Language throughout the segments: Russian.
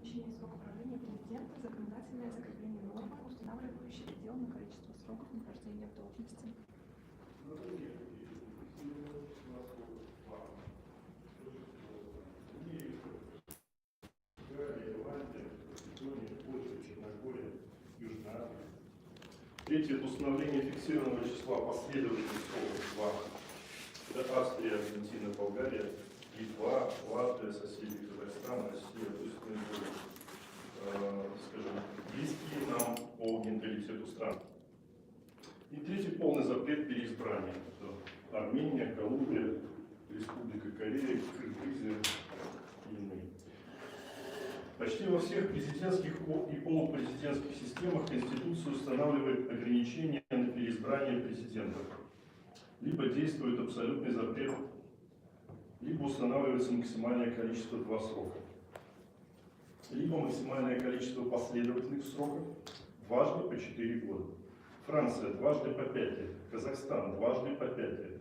ограничение срока правления президента, законодательное закрепление нормы, устанавливающей предел на количество сроков нахождения в должности. Третье — это установление фиксированного числа последовательных сроков. Это Австрия, Аргентина, Болгария, Литва, Латвия, соседи Казахстана, Россия. То есть мы будем, скажем, близкие нам по менталитету стран. И третий — полный запрет переизбрания. Это Армения, Колумбия, Республика Корея, Кыргызия и иные. Почти во всех президентских и полупрезидентских системах Конституция устанавливает ограничения на переизбрание президента. Либо действует абсолютный запрет, либо устанавливается максимальное количество 2 срока. Либо максимальное количество последовательных сроков дважды по 4 года. Франция дважды по 5 лет, Казахстан дважды по 5 лет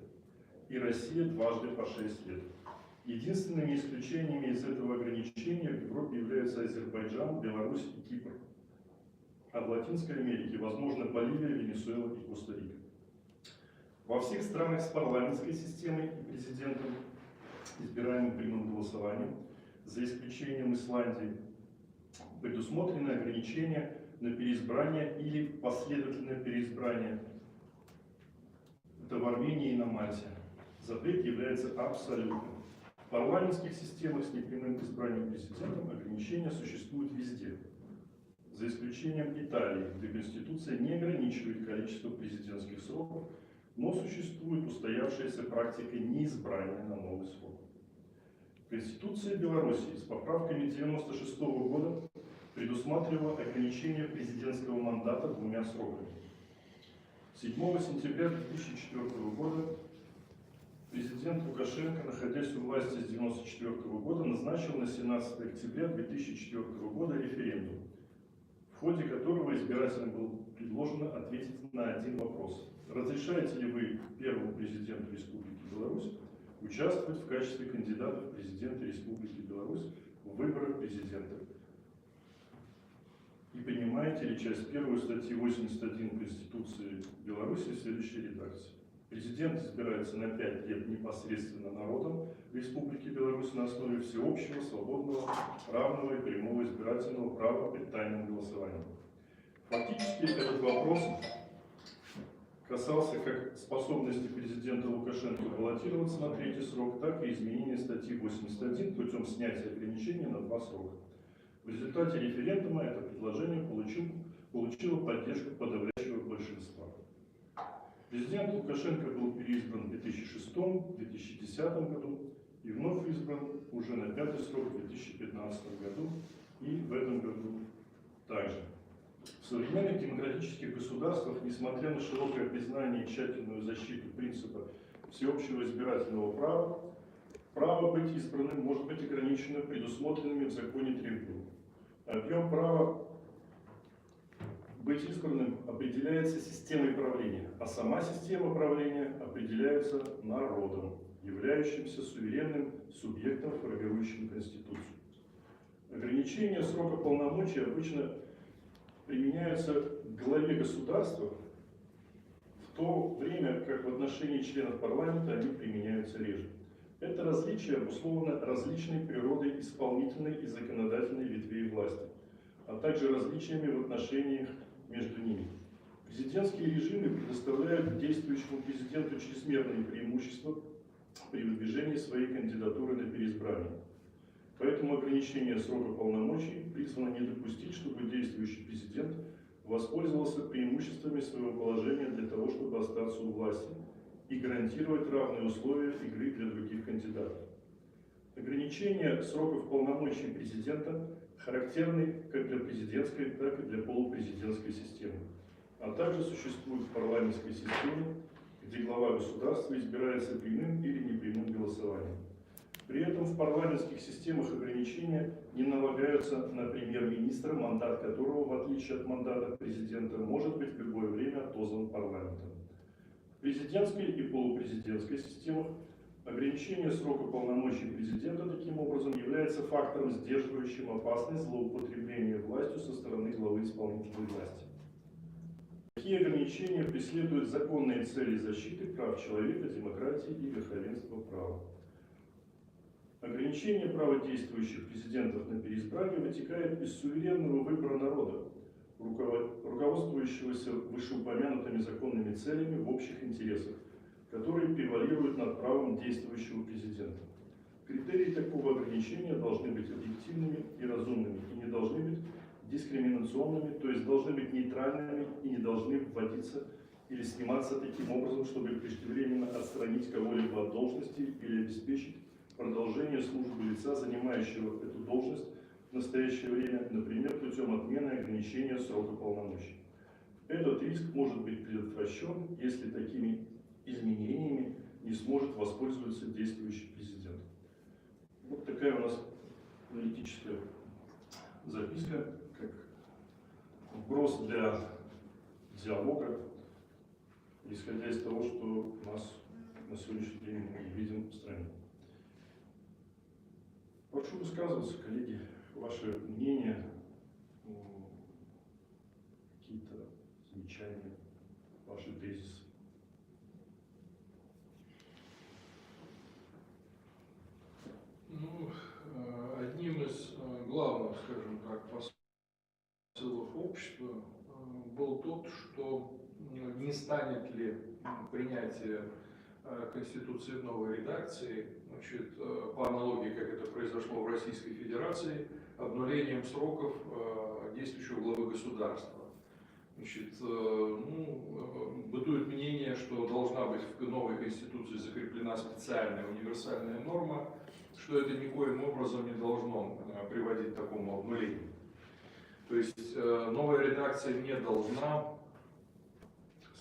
и Россия дважды по 6 лет. Единственными исключениями из этого ограничения в Европе являются Азербайджан, Беларусь и Кипр. А в Латинской Америке возможно Боливия, Венесуэла и Коста-Рика. Во всех странах с парламентской системой и президентом, избираемым прямым голосованием, за исключением Исландии, предусмотрены ограничения на переизбрание или последовательное переизбрание. Это в Армении и на Мальте. Запрет является абсолютным. В парламентских системах с непрямым избранием президентом ограничения существуют везде, за исключением Италии, где Конституция не ограничивает количество президентских сроков, но существует устоявшаяся практика неизбрания на новый срок. Конституция Беларуси с поправками 1996 года предусматривала ограничение президентского мандата 2 сроками. 7 сентября 2004 года президент Лукашенко, находясь у власти с 1994 года, назначил на 17 октября 2004 года референдум, в ходе которого избирателям было предложено ответить на один вопрос. Разрешаете ли вы первому президенту Республики Беларусь участвовать в качестве кандидата в президенты Республики Беларусь в выборах президента? И принимаете ли часть 1 статьи 81 Конституции Беларуси в следующей редакции? Президент избирается на 5 лет непосредственно народом Республики Беларусь на основе всеобщего, свободного, равного и прямого избирательного права при тайном голосовании. Фактически этот вопрос касался как способности президента Лукашенко баллотироваться на 3-й срок, так и изменения статьи 81 путем снятия ограничения на 2 срока. В результате референдума это предложение получило поддержку подавляющего большинства. Президент Лукашенко был переизбран в 2006-2010 году и вновь избран уже на 5-й срок в 2015 году и в этом году также. В современных демократических государствах, несмотря на широкое признание и тщательную защиту принципа всеобщего избирательного права, право быть избранным может быть ограничено предусмотренными в законе требованиями. Объем права быть избранным определяется системой правления, а сама система правления определяется народом, являющимся суверенным субъектом, формирующим Конституцию. Ограничения срока полномочий обычно применяются к главе государства, в то время как в отношении членов парламента они применяются реже. Это различие обусловлено различной природой исполнительной и законодательной ветвей власти, а также различиями в отношениях между ними. Президентские режимы предоставляют действующему президенту чрезмерные преимущества при выдвижении своей кандидатуры на переизбрание. Поэтому ограничение срока полномочий призвано не допустить, чтобы действующий президент воспользовался преимуществами своего положения для того, чтобы остаться у власти и гарантировать равные условия игры для других кандидатов. Ограничение сроков полномочий президента характерны как для президентской, так и для полупрезидентской системы, а также существует в парламентской системе, где глава государства избирается прямым или непрямым голосованием. При этом в парламентских системах ограничения не налагаются на премьер-министра, мандат которого, в отличие от мандата президента, может быть в любое время отозван парламентом. В президентской и полупрезидентской системах ограничение срока полномочий президента таким образом является является фактором, сдерживающим опасность злоупотребления властью со стороны главы исполнительной власти. Такие ограничения преследуют законные цели защиты прав человека, демократии и верховенства права. Ограничение права действующих президентов на переизбрание вытекает из суверенного выбора народа, руководствующегося вышеупомянутыми законными целями в общих интересах, которые превалируют над правом действующего президента. Критерии такого ограничения должны быть объективными и разумными, и не должны быть дискриминационными, то есть должны быть нейтральными и не должны вводиться или сниматься таким образом, чтобы преждевременно отстранить кого-либо от должности или обеспечить продолжение службы лица, занимающего эту должность в настоящее время, например, путем отмены ограничения срока полномочий. Этот риск может быть предотвращен, если такими изменениями не сможет воспользоваться действующий президент. Вот такая у нас политическая записка, как вброс для диалога, исходя из того, что у нас на сегодняшний день мы видим в стране. Прошу высказываться, коллеги, ваше мнение, какие-то замечания, ваши тезисы. Ну, одним из главных, скажем так, посылов общества был тот, что не станет ли принятие Конституции в новой редакции, значит, по аналогии, как это произошло в Российской Федерации, обнулением сроков действующего главы государства. Значит, бытует мнение, что должна быть в новой Конституции закреплена специальная универсальная норма, что это никоим образом не должно приводить к такому обнулению. То есть новая редакция не должна,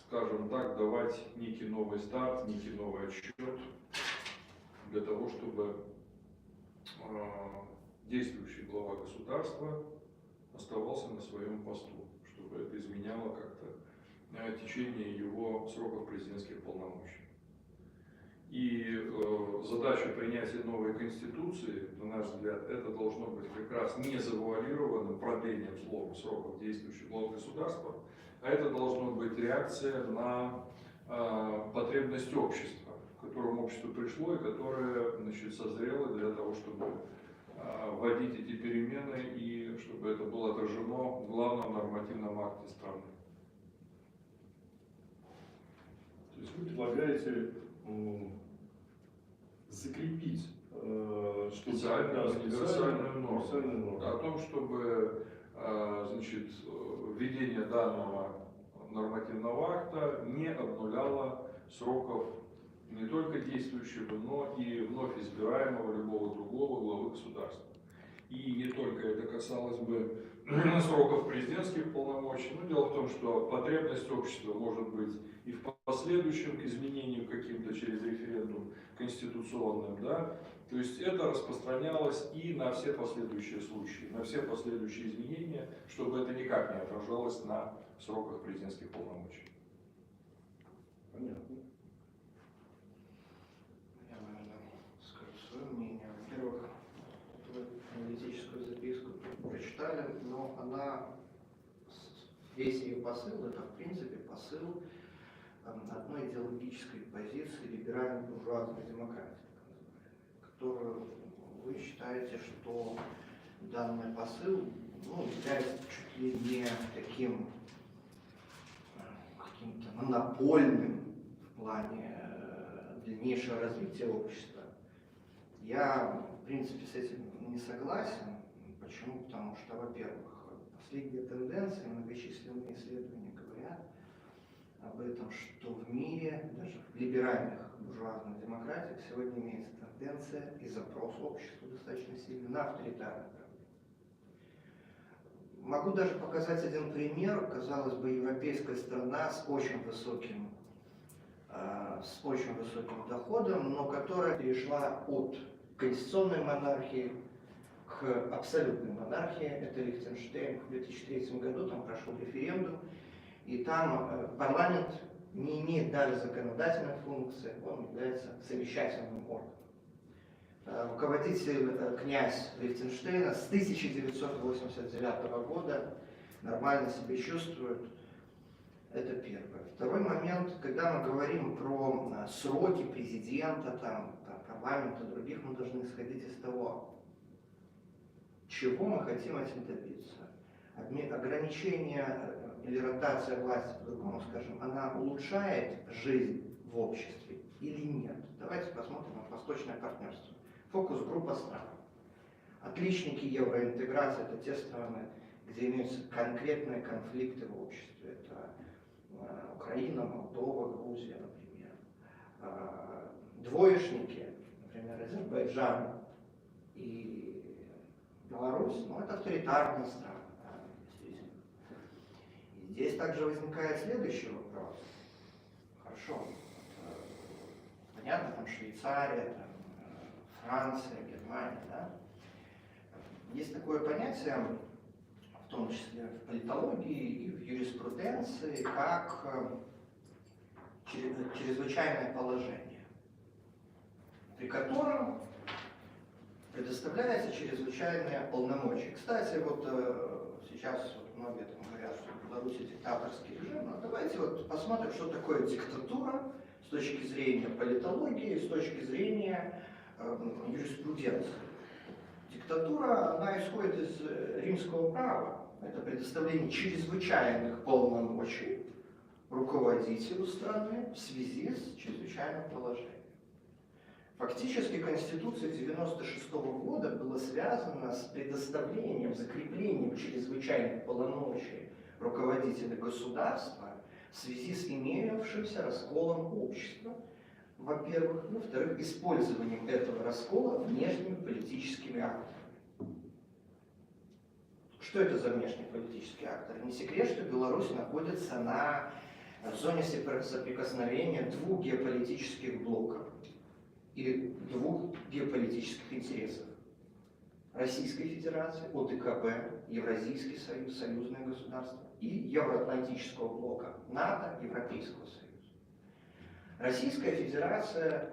скажем так, давать некий новый старт, некий новый отсчет для того, чтобы действующий глава государства оставался на своем посту, чтобы это изменяло как-то течение его сроков президентских полномочий. И задача принятия новой Конституции, на наш взгляд, это должно быть как раз не завуалированным продлением сроков действующего главы государства, а это должно быть реакция на потребность общества, к которому общество пришло и которое, значит, созрело для того, чтобы вводить эти перемены и чтобы это было отражено в главном нормативном акте страны. То есть вы предлагаете закрепить универсальную норму о том, чтобы значит, введение данного нормативного акта не обнуляло сроков не только действующего, но и вновь избираемого любого другого главы государства. И не только это касалось бы сроков президентских полномочий, но дело в том, что потребность общества может быть и в последующем к изменениям каким-то через референдум конституционным, да, то есть это распространялось и на все последующие случаи, на все последующие изменения, чтобы это никак не отражалось на сроках президентских полномочий. Понятно. Я, наверное, скажу свое мнение. Во-первых, вы аналитическую записку прочитали, но она, весь ее посыл, это в принципе посыл одной идеологической позиции либеральной буржуазной демократии, которую вы считаете, что данный посыл является чуть ли не таким каким-то монопольным в плане дальнейшего развития общества. Я, в принципе, с этим не согласен. Почему? Потому что, во-первых, последние тенденции, многочисленные исследования говорят об этом, что в мире, даже в либеральных буржуазных демократиях, сегодня имеется тенденция и запрос общества достаточно сильный на авторитарное правление. Могу даже показать один пример. Казалось бы, европейская страна с очень высоким доходом, но которая перешла от конституционной монархии к абсолютной монархии. Это Лихтенштейн в 2003 году, там прошел референдум, и там парламент не имеет даже законодательной функции, он является совещательным органом. руководитель князь Лихтенштейна с 1989 года нормально себя чувствует. Это первое. Второй момент, когда мы говорим про сроки президента, парламента, других, мы должны исходить из того, чего мы хотим этим добиться. Ограничение или ротация власти, по-другому скажем, она улучшает жизнь в обществе или нет? Давайте посмотрим на восточное партнерство. Фокус-группа стран. Отличники евроинтеграции – это те страны, где имеются конкретные конфликты в обществе. Это Украина, Молдова, Грузия, например. Двоечники, например, Азербайджан и Беларусь, ну, это авторитарные страны. Действительно. И здесь также возникает следующий вопрос. Хорошо, понятно, там Швейцария, там, Франция, Германия, да? Есть такое понятие, в том числе в политологии и в юриспруденции, как чрезвычайное положение, при котором предоставляется чрезвычайное полномочия. Кстати, вот сейчас многие там говорят, что в Беларуси диктаторский режим, но давайте вот посмотрим, что такое диктатура с точки зрения политологии, с точки зрения юриспруденции. Диктатура, она исходит из римского права. Это предоставление чрезвычайных полномочий руководителю страны в связи с чрезвычайным положением. Фактически Конституция 1996 года была связана с предоставлением, закреплением чрезвычайных полномочий руководителя государства в связи с имевшимся расколом общества, во-первых, во-вторых, использованием этого раскола внешними политическими акторами. Что это за внешний политический актор? Не секрет, что Беларусь находится на зоне соприкосновения двух геополитических блоков и двух геополитических интересов. Российской Федерации, ОДКБ, Евразийский союз, союзное государство и Евроатлантического блока, НАТО, Европейского союза. Российская Федерация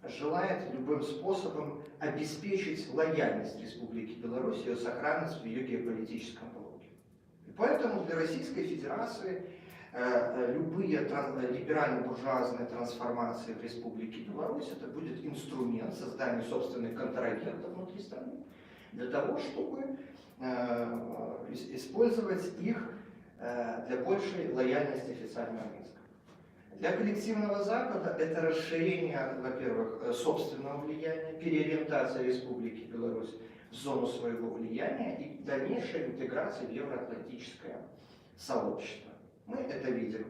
желает любым способом обеспечить лояльность Республики Беларусь и ее сохранность в ее геополитическом блоке. И поэтому для Российской Федерации любые либерально-буржуазные трансформации в Республике Беларусь это будет инструмент создания собственных контрагентов внутри страны для того, чтобы использовать их для большей лояльности официального Минска. Для коллективного Запада это расширение, во-первых, собственного влияния, переориентация Республики Беларусь в зону своего влияния и дальнейшая интеграция в евроатлантическое сообщество. Мы это видим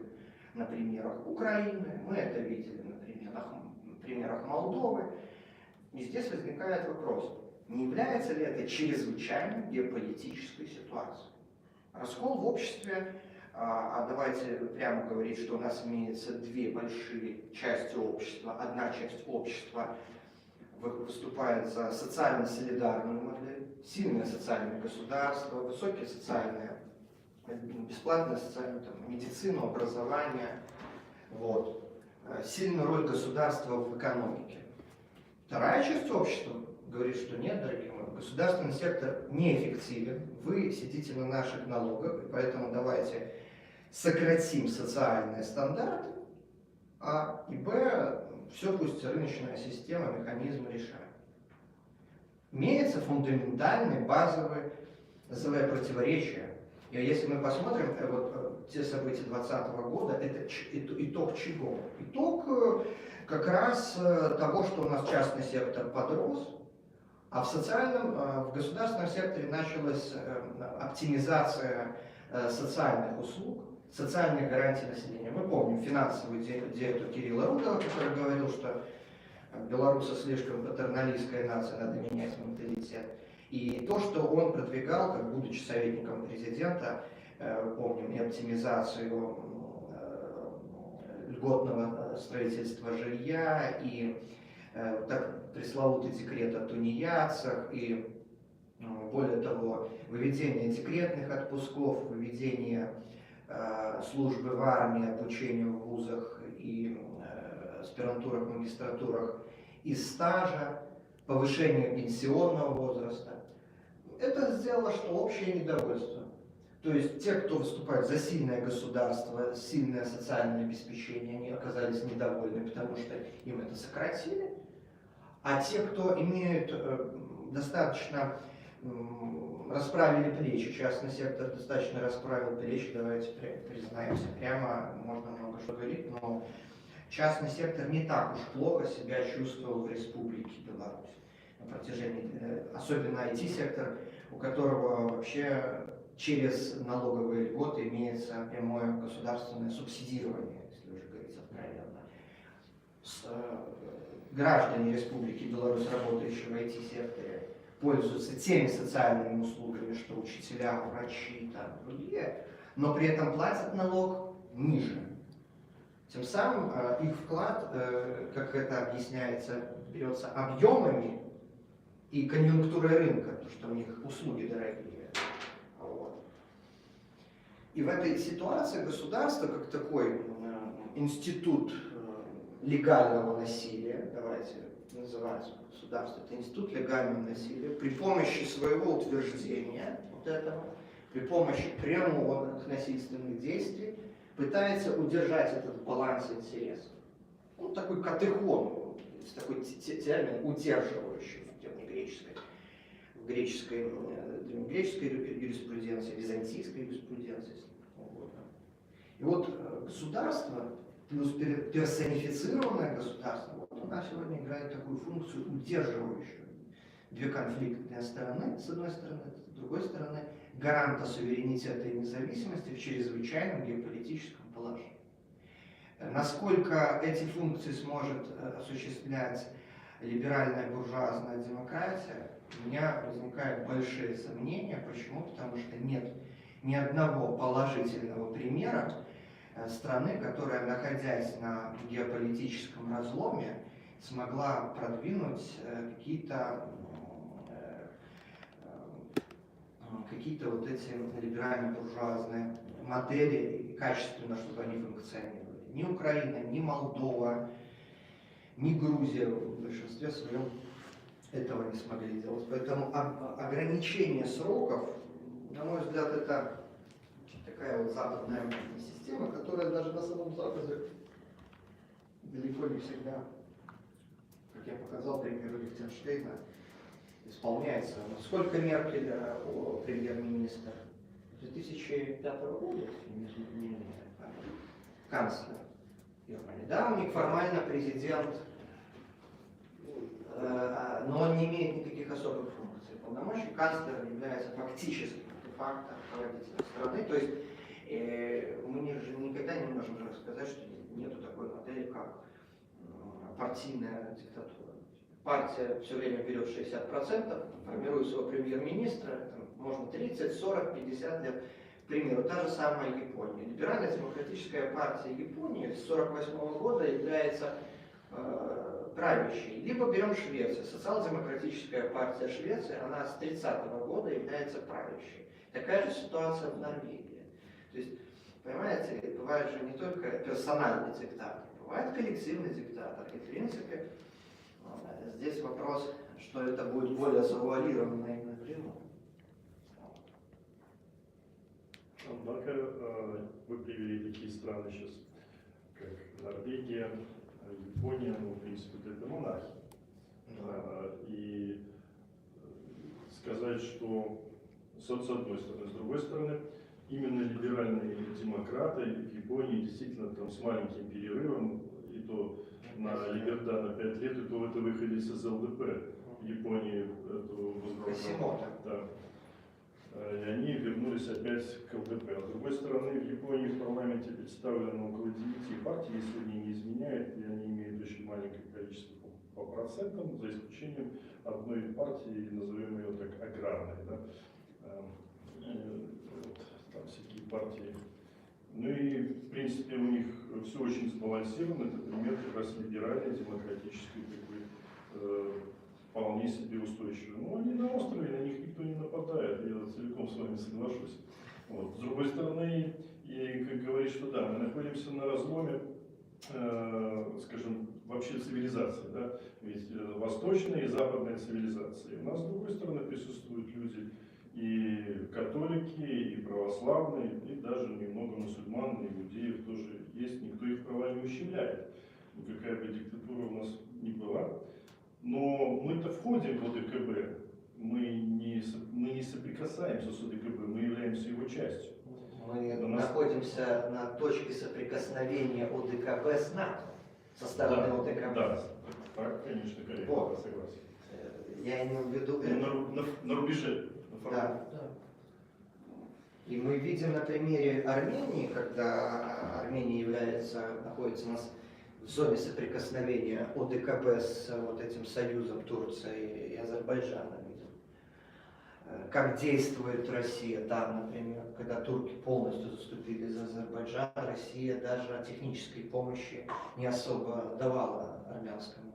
на примерах Украины, мы это видели на примерах Молдовы. И здесь возникает вопрос, не является ли это чрезвычайной геополитической ситуацией? Раскол в обществе, а давайте прямо говорить, что у нас имеется две большие части общества. Одна часть общества выступает за социально-солидарную модель, сильное социальное государство, высокие социальные, бесплатная социальная медицина, образование, вот. Сильную роль государства в экономике. Вторая часть общества говорит, что нет, дорогие мои, государственный сектор неэффективен, вы сидите на наших налогах, поэтому давайте сократим социальные стандарты, а и б, все пусть рыночная система, механизмы решают. Имеется фундаментальное, базовое противоречие. И если мы посмотрим вот, те события 2020 года, это итог чего? Итог как раз того, что у нас частный сектор подрос, а в государственном секторе началась оптимизация социальных услуг, социальных гарантий населения. Мы помним финансовую диету Кирилла Рудова, который говорил, что белорусы слишком патерналистская нация, надо менять менталитет. И то, что он продвигал, как будучи советником президента, помним и оптимизацию льготного строительства жилья, и так пресловутый декрет о тунеядцах, и более того, выведение декретных отпусков, выведение службы в армии, обучения в вузах и аспирантурах, магистратурах из стажа повышению пенсионного возраста. Это сделало что? Общее недовольство. То есть те, кто выступает за сильное государство, сильное социальное обеспечение, они оказались недовольны, потому что им это сократили. А те, кто имеют достаточно расправили плечи, частный сектор достаточно расправил плечи, давайте признаемся прямо, можно много что говорить, но частный сектор не так уж плохо себя чувствовал в Республике Беларусь на протяжении, особенно IT-сектор, у которого вообще через налоговые льготы имеется прямое государственное субсидирование, если уже говорить откровенно. Граждане Республики Беларусь, работающие в IT-секторе, пользуются теми социальными услугами, что учителя, врачи и другие, но при этом платят налог ниже. Тем самым их вклад, как это объясняется, берется объемами и конъюнктурой рынка, потому что у них услуги дорогие. Вот. И в этой ситуации государство, как такой институт легального насилия, давайте называть государство, это институт легального насилия, при помощи своего утверждения вот этого, при помощи прямых насильственных действий пытается удержать этот баланс интересов. Ну, такой катехон, такой термин удерживающий в греческой юриспруденции, византийской юриспруденции. И вот государство плюс персонифицированное государство, вот она сегодня играет такую функцию удерживающую. Две конфликтные стороны, с одной стороны, с другой стороны, гаранта суверенитета и независимости в чрезвычайном геополитическом положении. Насколько эти функции сможет осуществлять либеральная буржуазная демократия, у меня возникают большие сомнения. Почему? Потому что нет ни одного положительного примера страны, которая, находясь на геополитическом разломе, смогла продвинуть какие-то вот эти либерально-буржуазные модели и качественно, чтобы они функционировали. Ни Украина, ни Молдова, ни Грузия в большинстве своем этого не смогли делать. Поэтому ограничение сроков, на мой взгляд, это такая вот западная система, которая даже на самом Западе далеко не всегда, как я показал пример Лихтенштейна, исполняется. Сколько Меркель, премьер-министр, 2005 года, канцлер Германии. Да, у них формально президент, но он не имеет никаких особых функций. Полномочий канцлера является фактически фактом правительства страны. То есть мы же никогда не можем сказать, что нету такой модели, как партийная диктатура. Партия все время берет 60%, формирует своего премьер-министра, можно 30, 40, 50 лет. К примеру, та же самая Япония. Либеральная демократическая партия Японии с 1948 года является правящей. Либо берем Швецию. Социал-демократическая партия Швеции, она с 30-го года является правящей. Такая же ситуация в Норвегии. То есть, понимаете, бывает же не только персональный диктатор, бывает коллективный диктатор. И, в принципе, здесь вопрос, что это будет более завуалированно и напрямую. Однако вы привели такие страны сейчас, как Норвегия, Япония, ну, в принципе, это монархия. И сказать, что с одной стороны, с другой стороны, именно либеральные демократы в Японии действительно там с маленьким перерывом, и то на Либерда на 5 лет, и то это выходец из ЛДП в Японии, да. И они вернулись опять к ЛДП. А с другой стороны, в Японии в парламенте представлено около 9 партий, если они не изменяют, и они имеют очень маленькое количество по процентам, за исключением одной партии, назовем ее так, аграрной. Да? Там всякие партии. Ну и, в принципе, у них все очень сбалансировано. Это пример как раз либеральной, демократической, такой, вполне себе устойчивый. Но они на острове, на них никто не нападает, я целиком с вами соглашусь. Вот. С другой стороны, и как говорить, что да, мы находимся на разломе, скажем, вообще цивилизации, да? Ведь восточная и западная цивилизации. У нас с другой стороны присутствуют люди и католики, и православные, и даже немного мусульман, и иудеев тоже есть. Никто их права не ущемляет. Какая бы диктатура у нас ни была. Но мы-то входим в ОДКБ. Мы не соприкасаемся с ОДКБ, мы являемся его частью. Мы находимся на точке соприкосновения ОДКБ с НАТО, со стороны Да, ОДКБ. да, так, конечно, корректно, Вот. согласен. Я имел в виду На рубеже. Да. И мы видим на примере Армении, когда Армения находится у нас в зоне соприкосновения ОДКБ с вот этим союзом Турции и Азербайджана. Как действует Россия там, например, когда турки полностью заступили за Азербайджан, Россия даже технической помощи не особо давала армянскому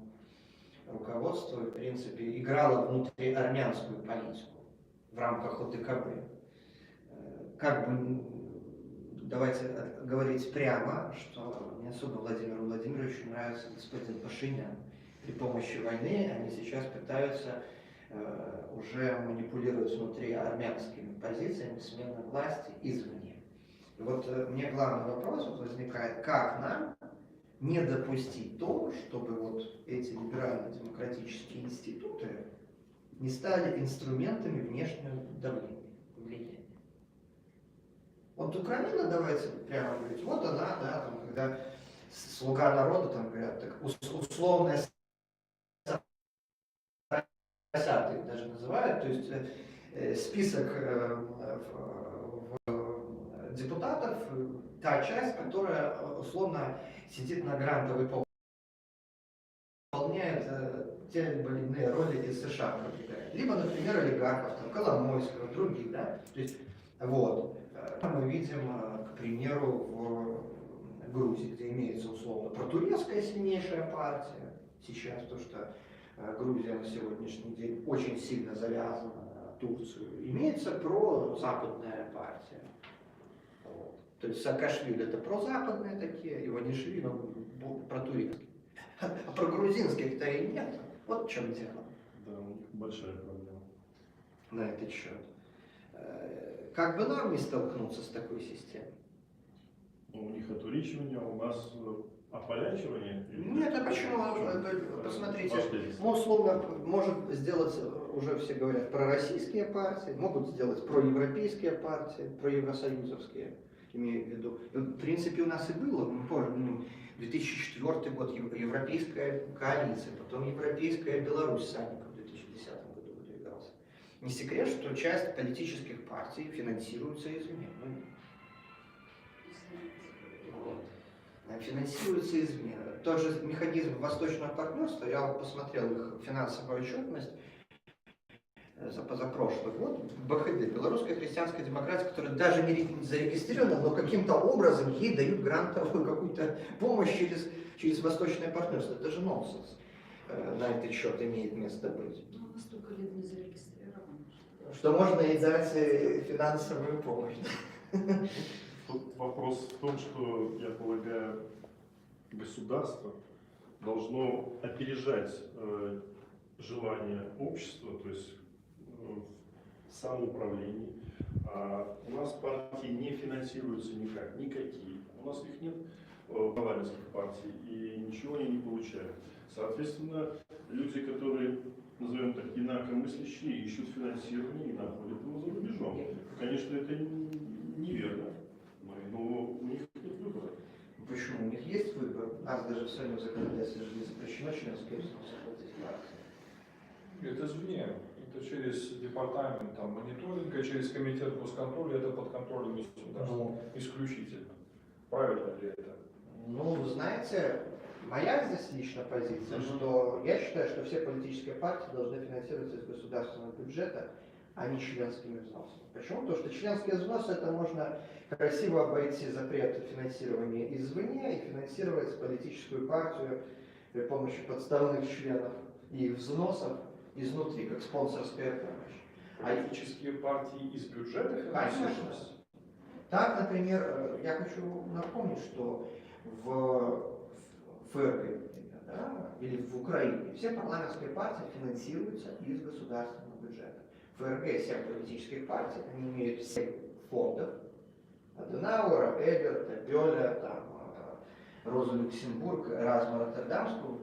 руководству и, в принципе, играла внутриармянскую политику в рамках ОДКБ. Как бы, давайте говорить прямо, что не особо Владимиру Владимировичу нравится господин Пашинян. При помощи войны они сейчас пытаются уже манипулировать внутри армянскими позициями смены власти извне. И вот мне главный вопрос возникает, как нам не допустить то, чтобы вот эти либерально-демократические институты не стали инструментами внешнего давления, влияния. Вот Украина, давайте прямо говорить, вот она, да, там, когда слуга народа, там говорят, так, условная их даже называют, то есть список депутатов, та часть, которая условно сидит на грантовой полке, выполняет те либо иные роли из США продвигает. Либо, например, олигархов, там, Коломойского, других, да, то есть, вот, мы видим, к примеру, в Грузии, где имеется условно протурецкая сильнейшая партия, сейчас, то, что Грузия на сегодняшний день очень сильно завязана на Турцию, имеется прозападная партия. Вот. То есть Саакашвили это прозападные такие, Иванишвили, но протурецкие. А про грузинских-то и нет. Вот в чем дело. Да, у них большая проблема. На этот счет. Как бы нам не столкнуться с такой системой? У них отуричивание, у нас ополячивание? Нет, а почему? Посмотрите, ну, условно, может сделать, уже все говорят, пророссийские партии, могут сделать проевропейские партии, проевросоюзовские, имею в виду. И, в принципе, у нас и было, мы помним, 2004 год, Европейская коалиция, потом Европейская Беларусь, Санников в 2010 году выдвигался. Не секрет, что часть политических партий финансируется извне. Финансируется извне. Тот же механизм восточного партнерства, я вот посмотрел их финансовую отчетность за позапрошлый год, БХД, Белорусская христианская демократия, которая даже не зарегистрирована, но каким-то образом ей дают грантовую какую-то помощь через восточное партнерство. Это же нонсенс. На этот счет имеет место быть. Но она столько лет не зарегистрирована. Что можно и дать финансовую помощь. Тут вопрос в том, что, я полагаю, государство должно опережать желание общества, то есть в самоуправлении. А у нас партии не финансируются никак, никакие. У нас их нет, парламентских партий, и ничего они не получают. Соответственно, люди, которые, назовем так, инакомыслящие, ищут финансирование и находят его за рубежом. Конечно, это неверно. Но у них нет выбора. Почему? У них есть выбор. У нас даже в своем законодательстве не запрещено членское взносы платить партии. Это извне. Это через департамент там, мониторинга, через комитет госконтроля, это под контролем государства. Исключительно. Правильно ли это? Ну, знаете, моя здесь личная позиция, что я считаю, что все политические партии должны финансироваться из государственного бюджета, а не членскими взносами. Почему? Потому что членские взносы это можно красиво обойти запрет финансирования извне и финансировать политическую партию при помощи подставных членов и их взносов изнутри, как спонсорская помощь. Политические партии из бюджета Конечно. финансируются? Так, например, я хочу напомнить, что в ФРГ, например, да, да, или в Украине, все парламентские партии финансируются из государственного бюджета. В ФРГ 7 политических партий, они имеют 7 фондов. Аденауэра, Эберта, Бёля, там, Розу Люксембург, Эразма Роттердамскую,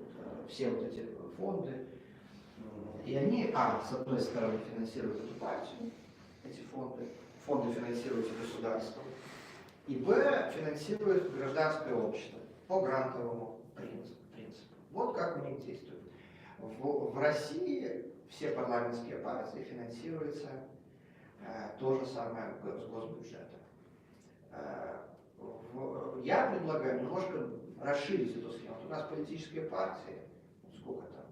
все вот эти фонды. И они, с одной стороны, финансируют эту партию, эти фонды финансируют государство, и финансируют гражданское общество по грантовому принципу. Вот как у них действует. В России все парламентские партии финансируются то же самое с госбюджета. Я предлагаю немножко расширить эту схему. У нас политические партии, сколько там,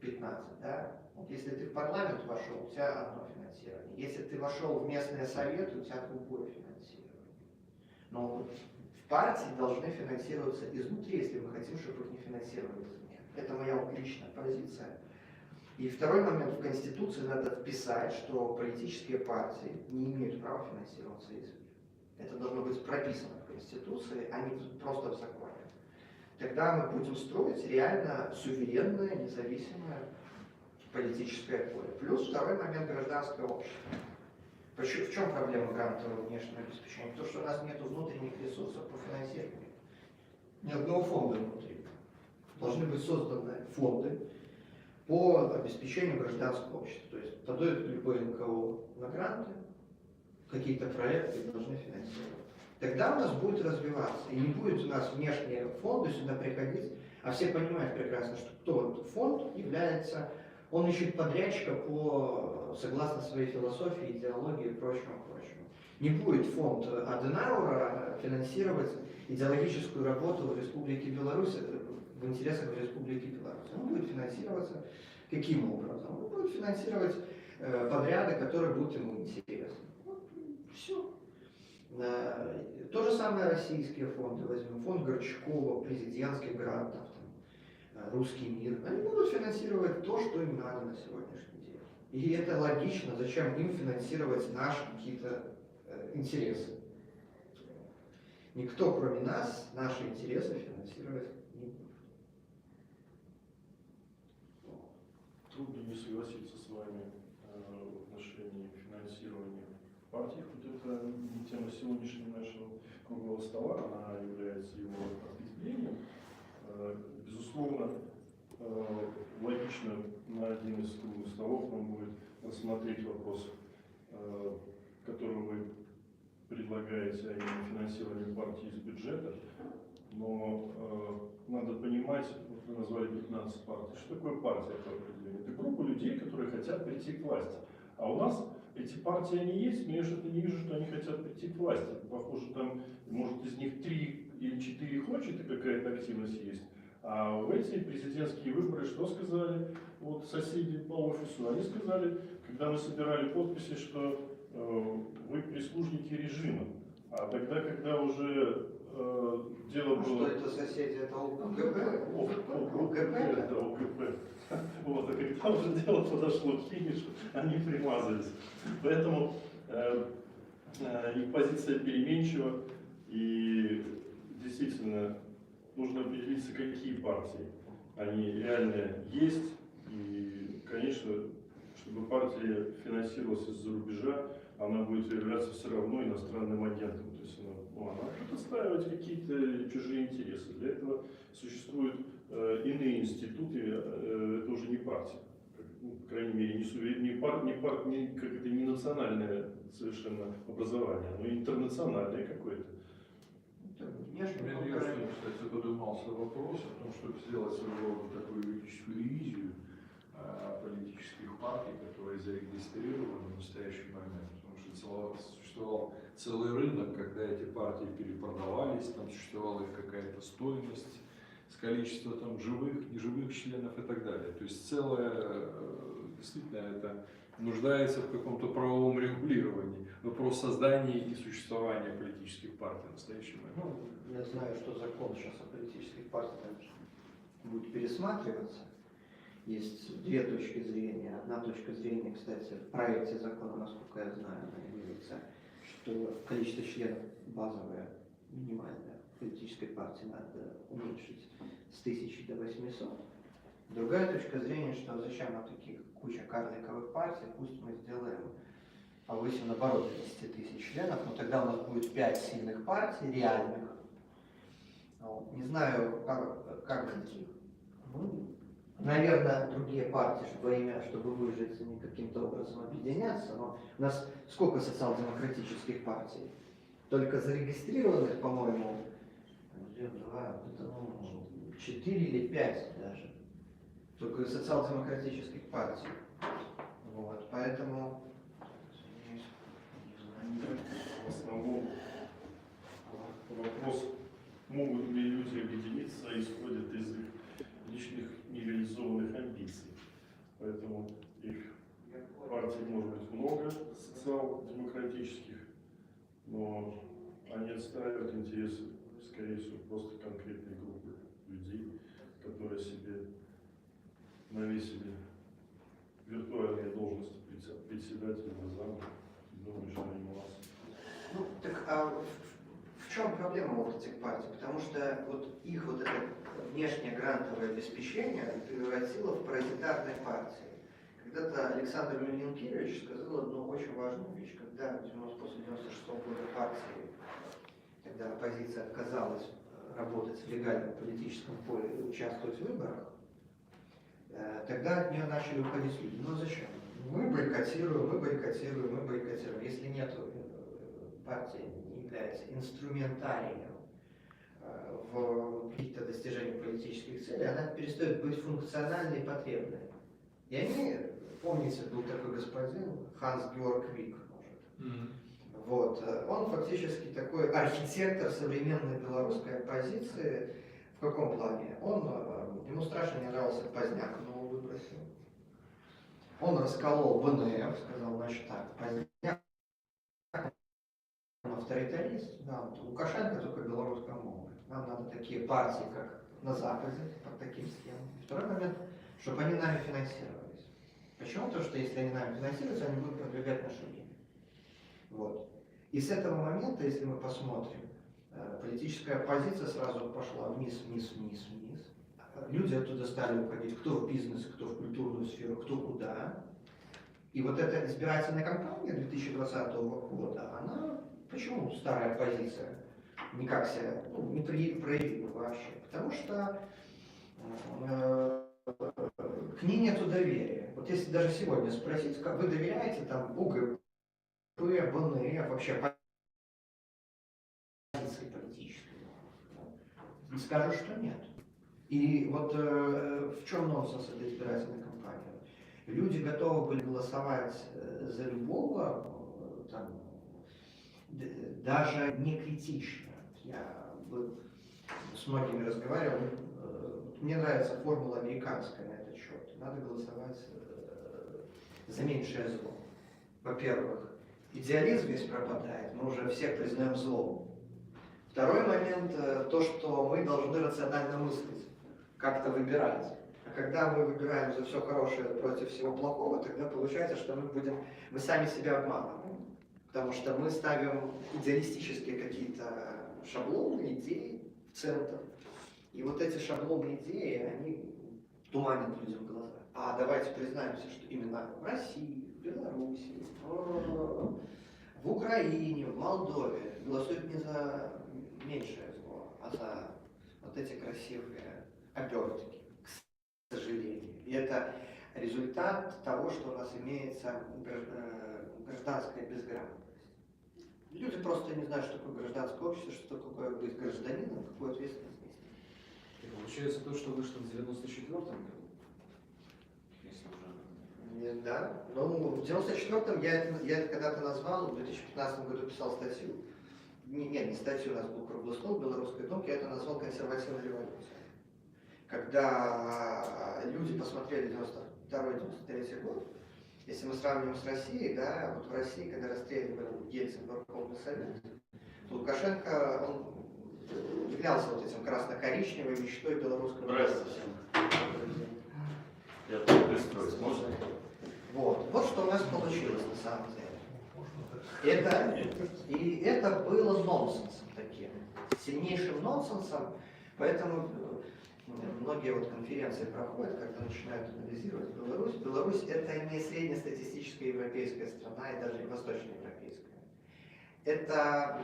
15, да? Вот если ты в парламент вошел, у тебя одно финансирование. Если ты вошел в местные советы, у тебя другое финансирование. Но в партии должны финансироваться изнутри, если мы хотим, чтобы их не финансировали извне. Это моя личная позиция. И второй момент, в Конституции надо вписать, что политические партии не имеют права финансироваться извне. Это должно быть прописано в Конституции, а не просто в законе. Тогда мы будем строить реально суверенное, независимое политическое поле. Плюс второй момент — гражданское общество. В чем проблема грантового внешнего обеспечения? То, что у нас нет внутренних ресурсов по финансированию. Ни одного фонда внутри. Должны быть созданы фонды по обеспечению гражданского общества. То есть подают любой НКО на гранты, какие-то проекты должны финансировать. Тогда у нас будет развиваться. И не будет у нас внешние фонды сюда приходить, а все понимают прекрасно, что тот фонд является, он ищет подрядчика согласно своей философии, идеологии и прочему. Не будет фонд Аденауэра финансировать идеологическую работу в Республике Беларусь, в интересах Республики Беларусь. Он будет финансироваться каким образом? Он будет финансировать подряды, которые будут ему интересны. Все. То же самое российские фонды возьмем. Фонд Горчакова, президентских грантов, там, Русский мир. Они будут финансировать то, что им надо на сегодняшний день. И это логично. Зачем им финансировать наши какие-то интересы? Никто, кроме нас, наши интересы финансировать не будет. Трудно не согласиться с вами в отношении финансирования партий. Вот это не тема сегодняшнего нашего круглого стола, она является его ответвлением. Безусловно, логично на один из круглых столов нам будет рассмотреть вопрос, который вы предлагаете, а именно финансирование партии из бюджета. Но надо понимать, вот вы назвали 15 партий. Что такое партия по определению? Это группа людей, которые хотят прийти к власти. А у нас эти партии, они есть, но я что-то не вижу, что они хотят прийти к власти. Похоже, там, может, из них 3 или 4 хочет, и какая-то активность есть. А в эти президентские выборы что сказали вот соседи по офису? Они сказали, когда мы собирали подписи, что вы прислужники режима. А тогда, когда уже дело было... Что это соседи? Это ОКП? Это ОКП. Вот, а когда уже дело подошло к финишу, они примазались. Поэтому их позиция переменчива, и действительно нужно определиться, какие партии они реально есть. И, конечно, чтобы партия финансировалась из-за рубежа, она будет являться все равно иностранным агентом. То есть она будет отстаивать какие-то чужие интересы. Для этого существуют иные институты, это уже не партия. По крайней мере, не национальное совершенно образование, но интернациональное какое-то. Я, кстати, поднимался вопрос о том, чтобы сделать своего рода такую юридическую ревизию политических партий, которые зарегистрированы в настоящий момент. Потому что существовал целый рынок, когда эти партии перепродавались, там существовала их какая-то стоимость с количеством там живых, неживых членов и так далее. То есть действительно это нуждается в каком-то правовом регулировании. Вопрос создания и существования политических партий в настоящий момент. Я знаю, что закон сейчас о политических партиях будет пересматриваться. Есть две точки зрения. Одна точка зрения, кстати, в проекте закона, насколько я знаю, она говорится, что количество членов базовое, минимальное политической партии надо уменьшить с 1000 до 800. Другая точка зрения, что зачем нам таких куча карликовых партий, пусть мы сделаем, повысим наоборот до 10 тысяч членов, но тогда у нас будет 5 сильных партий, реальных. Вот. Не знаю, как ну, наверное, другие партии, чтобы выжить, они каким-то образом объединяться, но у нас сколько социал-демократических партий? Только зарегистрированных, по-моему, 4 или 5 даже. Только социал-демократических партий. Вот, поэтому... В основном вопрос, могут ли люди объединиться, исходит из их личных нереализованных амбиций. Поэтому их партий может быть много, социал-демократических, но они отстаивают интересы, скорее всего, просто конкретной группы людей, которые себе навесили виртуальные должности председателя, зама, думаю, что они молодцы. Ну, так а в чем проблема вот этих партий? Потому что вот их вот это внешнее грантовое обеспечение превратило в паразитарные партии. Когда-то Александр Мельникевич сказал одну очень важную вещь, когда после 96 года партии, когда оппозиция отказалась работать в легальном политическом поле и участвовать в выборах, тогда от нее начали уходить люди. Ну зачем? Мы бойкотируем, мы бойкотируем, мы бойкотируем. Если нет партии, не является инструментарием в каких-то достижениях политических целей, она перестает быть функциональной и потребной. И они, помните, был такой господин Ханс-Георг Вик, может. Вот. Он фактически такой архитектор современной белорусской оппозиции. В каком плане? Ему страшно не нравился Поздняк, но его выбросил. Он расколол БНФ, сказал, значит так, Поздняк авторитарист, да, вот Лукашенко только белорусская мова. Нам надо такие партии, как на Западе, под таким схемам. Второй момент, чтобы они нами финансировались. Почему? Потому что если они нами финансируются, они будут продвигать наши мнения. Вот. И с этого момента, если мы посмотрим, политическая оппозиция сразу пошла вниз, вниз, вниз, вниз. Люди оттуда стали уходить, кто в бизнес, кто в культурную сферу, кто куда. И вот эта избирательная кампания 2020 года, она, почему старая оппозиция никак себя не проявила вообще? Потому что к ней нету доверия. Вот если даже сегодня спросить, как вы доверяете там УГП, БНР, вообще позиции политической, скажут, что нет. И вот в чем нонсенс этой избирательной кампании? Люди готовы были голосовать за любого, там, даже не критично. Я был с многими разговаривал, мне нравится формула американская на этот счет. Надо голосовать за меньшее зло. Во-первых, идеализм весь пропадает, мы уже всех признаем злом. Второй момент, то, что мы должны рационально мыслить, как-то выбирать. А когда мы выбираем за все хорошее против всего плохого, тогда получается, что мы сами себя обманываем. Потому что мы ставим идеалистические какие-то шаблоны, идеи в центр. И вот эти шаблоны идеи, они туманят людям глаза. А давайте признаемся, что именно в России, в Беларуси, в Украине, в Молдове голосуют не за меньшее зло, а за вот эти красивые обертки, к сожалению. И это результат того, что у нас имеется гражданская безграмотность. Люди просто не знают, что такое гражданское общество, что такое быть гражданином, какую ответственность нести. Получается то, что вышло в 94-м году? Если уже... Да. Ну, в 94-м я это когда-то назвал, в 2015 году писал статью. Не статью, у нас был круглый стол в Белорусской думке, я это назвал консервативной революцией. Когда люди посмотрели 92-93 год, если мы сравним с Россией, да, вот в России, когда расстреливали Ельцин Верховный Совет, то Лукашенко, он являлся вот этим красно-коричневой мечтой белорусского народа. Я тут пристроюсь, можно? Вот что у нас получилось на самом деле. Это было нонсенсом таким, сильнейшим нонсенсом, поэтому многие вот конференции проходят, когда начинают анализировать Беларусь. Беларусь это не среднестатистическая европейская страна и даже не восточноевропейская. Это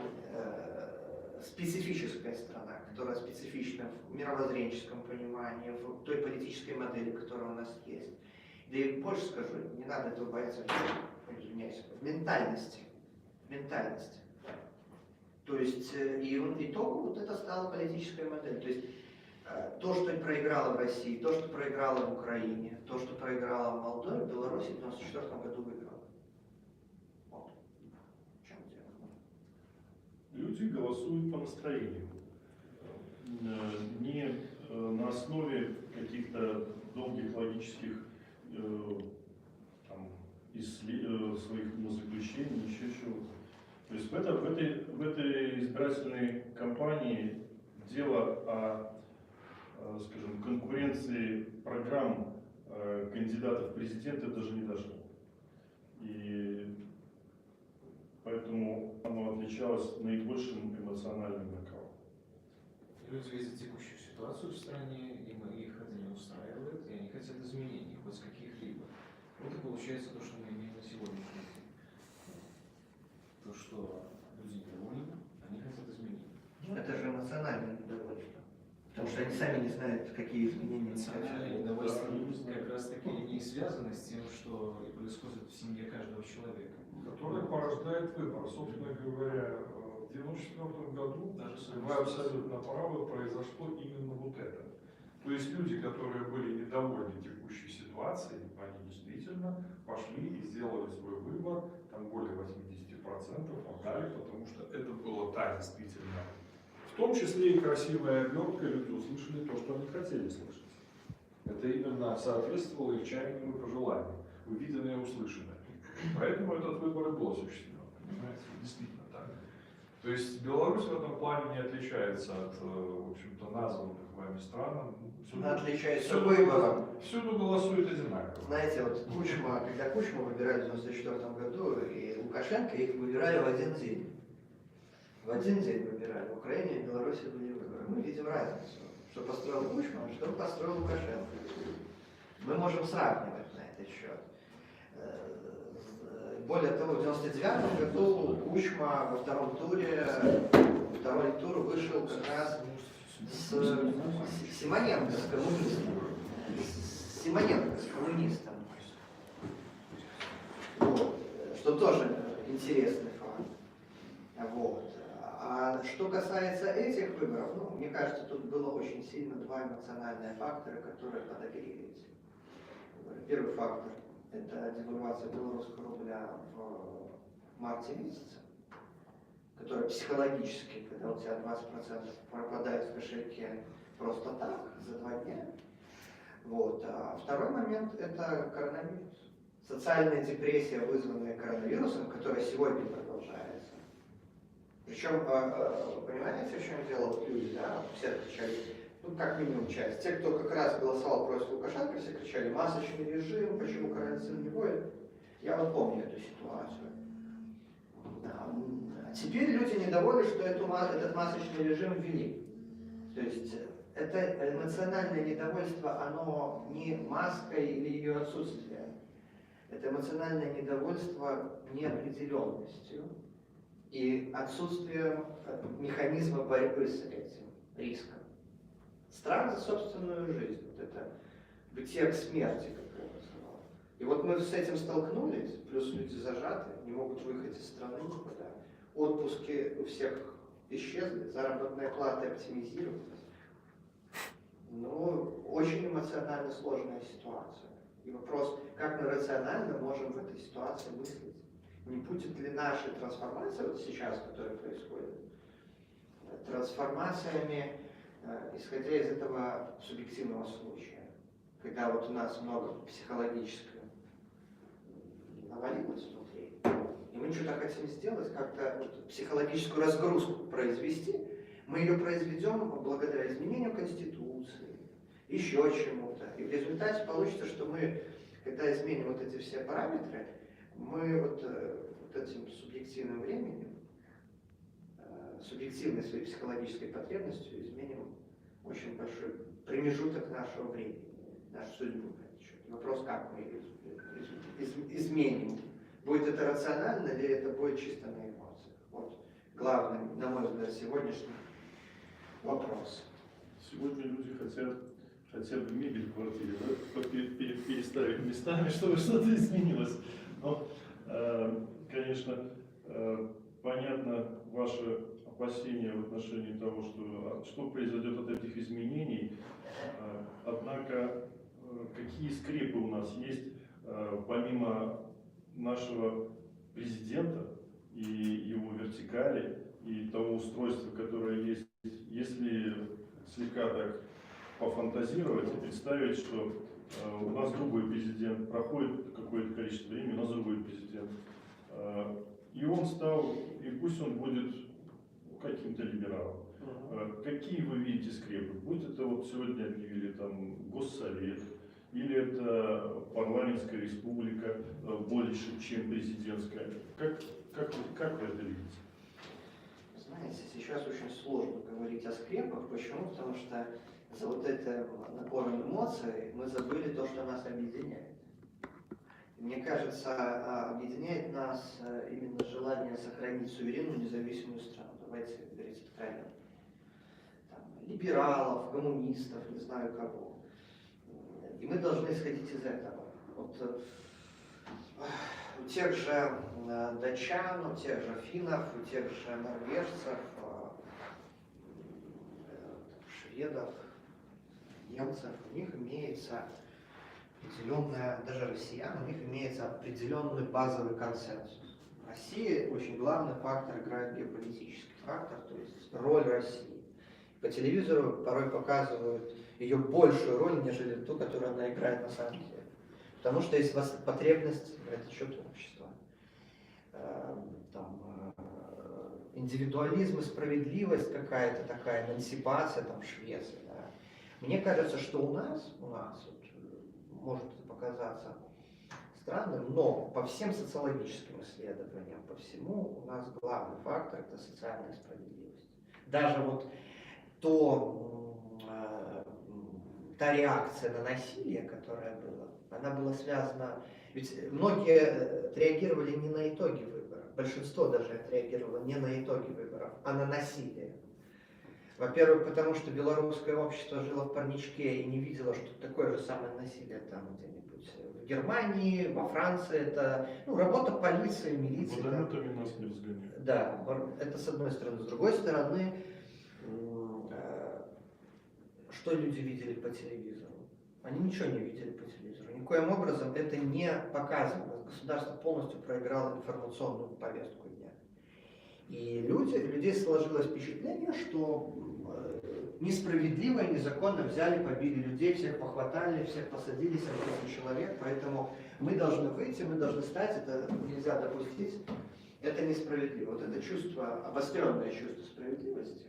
специфическая страна, которая специфична в мировоззренческом понимании, в той политической модели, которая у нас есть. Да и больше скажу, не надо этого бояться, извиняюсь, в ментальности. То есть, и итогом вот это стала политическая модель. То есть, то, что проиграло в России, то, что проиграло в Украине, то, что проиграло в Молдове, в Беларуси в 1994 году выиграло. Вот. В чем дело? Люди голосуют по настроению. Не на основе каких-то долгих логических своих заключений, еще чего-то. То есть в этой избирательной кампании дело о, скажем, конкуренции программ кандидатов в президенты даже не дошло. И поэтому оно отличалось наибольшим эмоциональным накалом. Люди видят текущую ситуацию в стране, их это не устраивает, и они хотят изменений, хоть с каких-либо. Вот и получается то, что мы имеем на сегодняшний день. То, что люди недовольны, они хотят изменений. Ну, это же эмоциональное недовольство. Потому что они сами не знают, какие изменения они Эмоциональное хотят. недовольство как раз таки не связано с тем, что и происходит в семье каждого человека. Который порождает выбор. Собственно говоря, в 1994 году, вы абсолютно правы, произошло именно вот это. То есть люди, которые были недовольны текущей ситуацией, они действительно пошли и сделали свой выбор, там более 80% отдали, потому что это было так действительно. В том числе и красивая обертка, люди услышали то, что они хотели слышать. Это именно соответствовало их чаяниям и пожеланиям, увиденное и услышанное. Поэтому этот выбор и был осуществлен. Понимаете, действительно так. То есть Беларусь в этом плане не отличается от, в общем-то, названных вами стран. Она отличается выбором. Всюду голосуют одинаково. Знаете, вот Кучма, когда Кучму выбирали в 1994 году, и Лукашенко их выбирали в один день. В один день выбирали. В Украине и Беларуси были выборы. Мы видим разницу. Что построил Кучма, а что построил Лукашенко. Мы можем сравнивать на этот счет. Более того, в 1999 году Кучма во второй тур вышел как раз с Симоненко, с коммунистом. Симоненко с коммунистом. Вот. Что тоже интересный факт. Вот. А что касается этих выборов, ну, мне кажется, тут было очень сильно два эмоциональные фактора, которые подогрели эти выборы. Первый фактор – это девальвация белорусского рубля в марте месяце, которая психологически, когда у тебя 20% пропадает в кошельке просто так, за 2 дня. Вот. А второй момент – это коронавирус. Социальная депрессия, вызванная коронавирусом, которая сегодня продолжается. Причем, понимаете, в чем дело? Вот люди, да, все кричали, ну, как минимум часть. Те, кто как раз голосовал против Лукашенко, все кричали: масочный режим, почему карантин не вводят. Я вот помню эту ситуацию. Теперь люди недовольны, что этот масочный режим ввели. То есть это эмоциональное недовольство, оно не маской или ее отсутствие. Это эмоциональное недовольство неопределенностью и отсутствием механизма борьбы с этим риском. Страх за собственную жизнь. Вот это бытие к смерти, как я называл. И вот мы с этим столкнулись, плюс люди зажаты, не могут выехать из страны никуда. Отпуски у всех исчезли, заработная плата оптимизировалась. Ну, очень эмоционально сложная ситуация. И вопрос, как мы рационально можем в этой ситуации мыслить? Не будет ли наша трансформация, вот сейчас, которая происходит, трансформациями, исходя из этого субъективного случая, когда вот у нас много психологического навалилось внутри, и мы что-то хотим сделать, как-то вот психологическую разгрузку произвести, мы ее произведем благодаря изменению Конституции, еще чему-то. И в результате получится, что мы, когда изменим вот эти все параметры, мы вот это этим субъективным временем, субъективной своей психологической потребностью изменим очень большой промежуток нашего времени, нашу судьбу. Вопрос, как мы ее изменим. Будет это рационально или это будет чисто на эмоциях? Вот главный, на мой взгляд, сегодняшний вопрос. Сегодня люди хотят хотя бы мебель в квартире, да, переставить местами, чтобы что-то изменилось. Но, конечно, понятно ваше опасение в отношении того, что произойдет от этих изменений. Однако, какие скрепы у нас есть, помимо нашего президента и его вертикали, и того устройства, которое есть, если слегка так пофантазировать и представить, что у нас другой президент, проходит какое-то количество времени, у нас другой президент, и он стал, и пусть он будет каким-то либералом. Какие вы видите скрепы? Будь это вот сегодня объявили там Госсовет, или это парламентская республика больше, чем президентская. Как вы это видите? Знаете, сейчас очень сложно говорить о скрепах. Почему? Потому что за вот этим напором эмоций мы забыли то, что нас объединяет. Мне кажется, объединяет нас именно желание сохранить суверенную независимую страну. Давайте говорить откровенно. Там, либералов, коммунистов, не знаю кого. И мы должны исходить из этого. Вот, у тех же датчан, у тех же финнов, у тех же норвежцев, шведов, немцев, у них имеется определенная, даже россиян, у них имеется определенный базовый консенсус. В России очень главный фактор играет геополитический фактор, то есть роль России. По телевизору порой показывают ее большую роль, нежели ту, которую она играет на самом деле. Потому что есть потребность в этот счет общества. Индивидуализм и справедливость какая-то такая, эмансипация там в Швеции. Да. Мне кажется, что у нас вот, может это показаться странным, но по всем социологическим исследованиям, по всему у нас главный фактор – это социальная справедливость. Даже вот та реакция на насилие, которая была, она была связана, ведь многие отреагировали не на итоги выборов, большинство даже отреагировало не на итоги выборов, а на насилие. Во-первых, потому что белорусское общество жило в парничке и не видело, что такое же самое насилие там где-нибудь в Германии, во Франции. Это работа полиции, милиции. Водометами нас не разгоняют. Да, это с одной стороны. С другой стороны, что люди видели по телевизору? Они ничего не видели по телевизору. Никоим образом это не показано. Государство полностью проиграло информационную повестку дня. И людей сложилось впечатление, что несправедливо и незаконно взяли, побили людей, всех похватали, всех посадили, 7 000 человек, поэтому мы должны выйти, мы должны стать, это нельзя допустить, это несправедливо. Вот это чувство, обостренное чувство справедливости.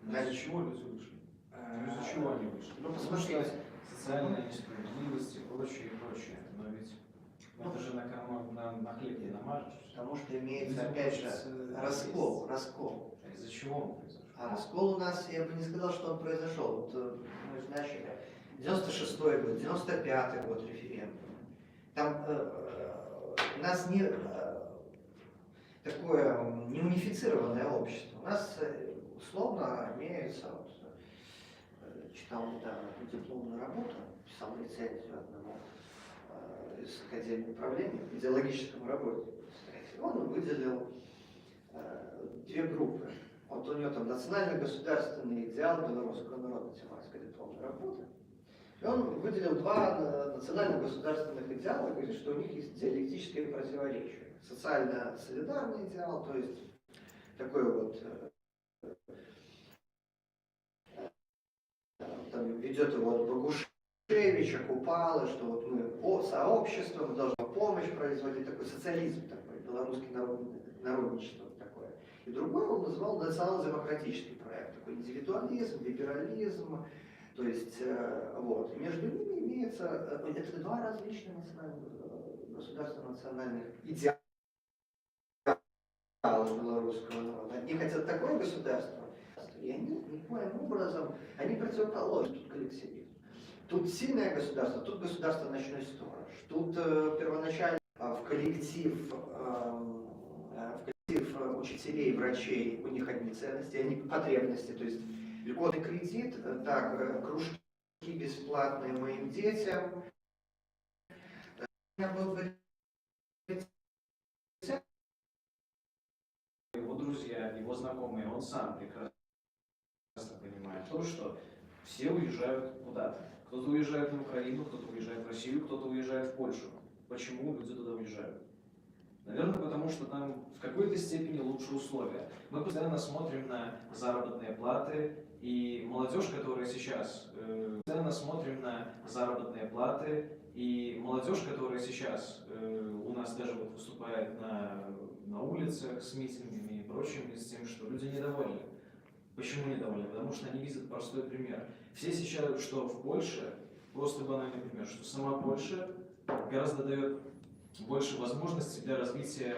Из-за чего люди вышли? Из-за чего они вышли? Посмотрите. Социальная несправедливость и прочее, и прочее. Но ведь это же на хлеб не намажешь. Потому что имеется, опять же, раскол. Из-за чего он произошел? А раскол у нас, я бы не сказал, что он произошел. Вот мы же начали. 96-й год, 95-й год референдум. Там у нас не такое не унифицированное общество. У нас условно имеется, читал недавно дипломную работу, писал рецензию одному из академии управления, идеологическому работе. Он выделил две группы. Вот у него там национально-государственный идеал белорусского народа, тематика дипломной работы. И он выделил два национально-государственных идеала и говорит, что у них есть диалектическое противоречие. Социально-солидарный идеал, то есть такой вот там ведет его от Богушевича, Купалы, что вот мы сообщество, мы должны помощь производить, такой социализм такой, белорусский народничество такое. И другой он называл национал-демократический проект, такой индивидуализм, либерализм, то есть вот. И между ними имеется, это два различных государственно-национальных идеала. белорусского народа. Они хотят такое государство, и они никоим образом, они противоположны тут коллективизму. Тут сильное государство, тут государство ночной сторож, тут первоначально в коллектив учителей, врачей, у них одни ценности, одни потребности, то есть льготный кредит, так, кружки бесплатные моим детям. Я был бы его друзья, его знакомые, он сам прекрасно понимает то, что все уезжают куда-то. Кто-то уезжает в Украину, кто-то уезжает в Россию, кто-то уезжает в Польшу. Почему люди туда уезжают? Наверное, потому что там в какой-то степени лучше условия. Мы постоянно смотрим на заработные платы, и молодежь, которая сейчас, у нас даже вот выступает на улицах с митингами и прочим, с тем, что люди недовольны. Почему недовольны? Потому что они видят простой пример. Все сейчас, что в Польше, просто банальный пример, что сама Польша гораздо дает больше возможностей для развития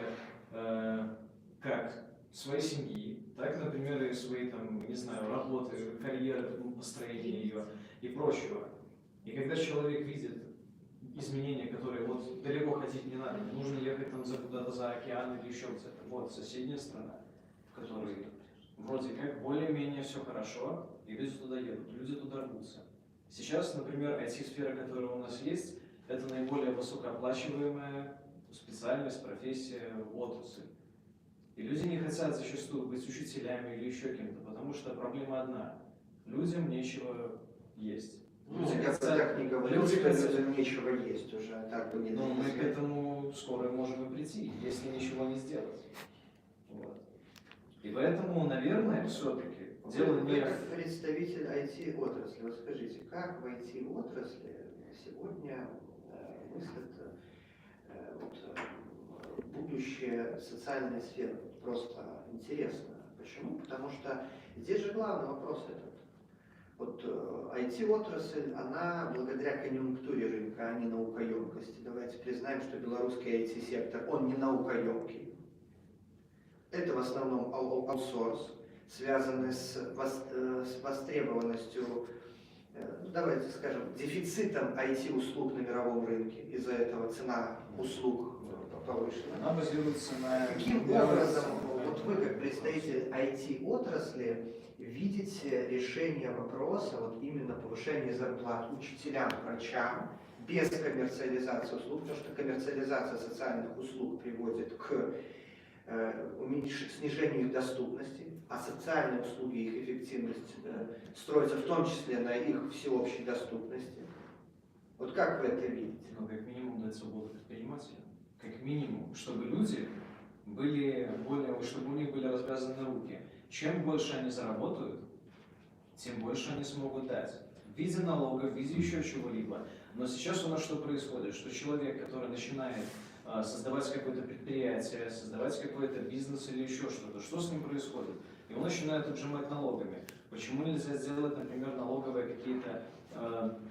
как своей семьи, так, например, и своей, там, не знаю, работы, карьеры, построения ее и прочего. И когда человек видит изменения, которые вот далеко ходить не надо, не нужно ехать там куда-то за океан или еще где-то, вот соседняя страна, в которой вроде как более-менее все хорошо, и люди туда едут, люди туда рвутся. Сейчас, например, IT-сфера, которая у нас есть, это наиболее высокооплачиваемая специальность, профессия, отрасль. И люди не хотят зачастую быть учителями или еще кем-то, потому что проблема одна. Людям нечего есть. Люди я бы так не говорил, что людям нечего есть уже. Так бы не но мы к этому скоро можем и прийти, если ничего не сделать. Вот. И поэтому, наверное, все-таки дело не... Вы как представитель IT-отрасли, вот скажите, как в IT-отрасли сегодня мыслят будущее социальной сферы? Просто интересно. Почему? Потому что здесь же главный вопрос этот. Вот IT-отрасль, она благодаря конъюнктуре рынка, а не наукоемкости. Давайте признаем, что белорусский IT-сектор, он не наукоемкий. Это в основном аутсорс, связанный с востребованностью, давайте скажем, дефицитом IT-услуг на мировом рынке. Из-за этого цена услуг повышена. Она базируется на... Каким образом, вот вы как представитель IT-отрасли, видите решение вопроса вот именно повышения зарплат учителям, врачам без коммерциализации услуг, потому что коммерциализация социальных услуг приводит к снижению их доступности, а социальные услуги, их эффективность строится в том числе на их всеобщей доступности. Вот как вы это видите? Ну, как минимум дать свободу предпринимателям. Как минимум, чтобы люди были более, чтобы у них были развязаны руки. Чем больше они заработают, тем больше они смогут дать. В виде налогов, в виде еще чего-либо. Но сейчас у нас что происходит? Что человек, который начинает создавать какое-то предприятие, создавать какой-то бизнес или еще что-то, что с ним происходит? Его начинают отжимать налогами. Почему нельзя сделать, например, налоговые какие-то,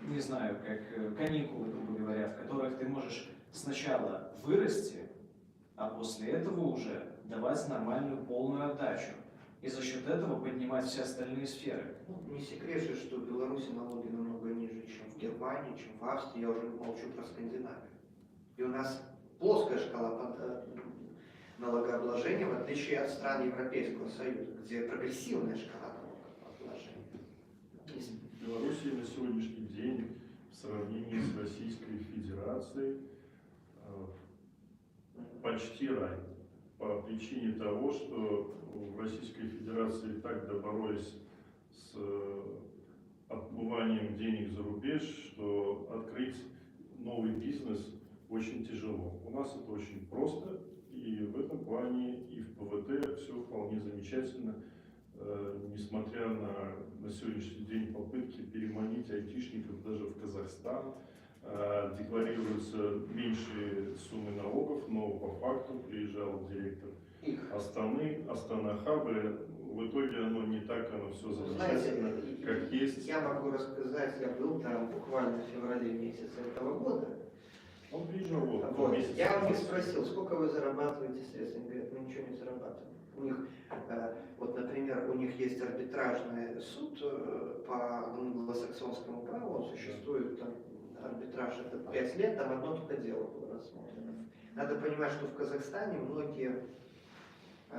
не знаю, как каникулы, грубо говоря, в которых ты можешь сначала вырасти, а после этого уже давать нормальную полную отдачу. И за счет этого поднимать все остальные сферы. Не секрет же, что в Беларуси налоги намного ниже, чем в Германии, чем в Австрии, я уже молчу про Скандинавию. И у нас плоская шкала налогообложения, в отличие от стран Европейского Союза, где прогрессивная шкала налогообложения. В Беларуси на сегодняшний день в сравнении с Российской Федерацией почти рай. По причине того, что в Российской Федерации так доборолись с отмыванием денег за рубеж, что открыть новый бизнес очень тяжело. У нас это очень просто, и в этом плане и в ПВТ все вполне замечательно, несмотря на сегодняшний день попытки переманить айтишников даже в Казахстан. Декларируются меньшие суммы налогов, но по факту приезжал директор Астана Хабы. В итоге оно не так, оно все замечательно, как есть. Я могу рассказать, я был там буквально в феврале месяце этого года. Он приезжал вот, Вот. месяц Я у них назад. спросил, сколько вы зарабатываете средств? Они говорят, мы ничего не зарабатываем. У них, вот, например, у них есть арбитражный суд по англосаксонскому праву, он существует, там, арбитраж это 5 лет, там одно только дело было рассмотрено. Надо понимать, что в Казахстане многие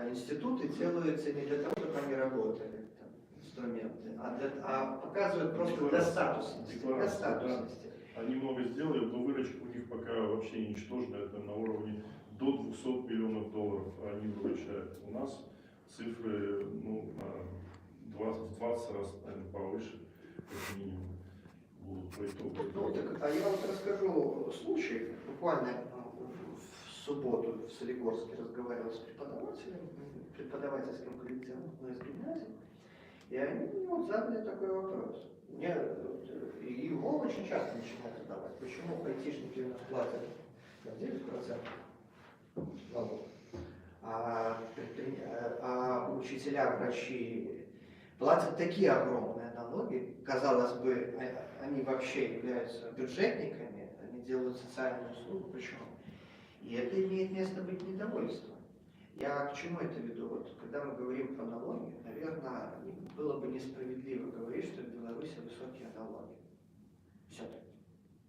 институты делаются не для того, чтобы они работали, там, инструменты, а показывают просто для статусности. Для Декларация, статусности. Они много сделали, но выручка у них пока вообще ничтожная, это на уровне до 200 миллионов долларов они выручают. У нас цифры ну, на 20 раз, наверное, повыше, как минимум, будут по итогу. Ну, так, а я вот расскажу случай. Буквально в субботу в Солигорске разговаривал с преподавателем, преподавательским коллективом одной из гимназий, и они мне вот задали такой вопрос. И его очень часто начинают задавать. Почему айтишники у нас платят на 9% налог, а учителя, врачи платят такие огромные налоги, казалось бы, они вообще являются бюджетниками, они делают социальную услугу, почему? И это имеет место быть недовольством. Я к чему это веду? Вот, когда мы говорим про налоги, наверное, было бы несправедливо говорить, что в Беларуси высокие налоги. Все-таки.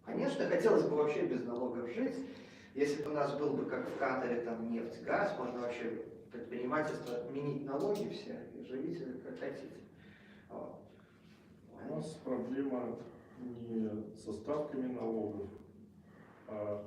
Конечно, хотелось бы вообще без налогов жить. Если бы у нас был бы, как в Катаре, там нефть, газ, можно вообще предпринимательство отменить налоги все и живите как хотите. Вот. У нас проблема не со ставками налогов, а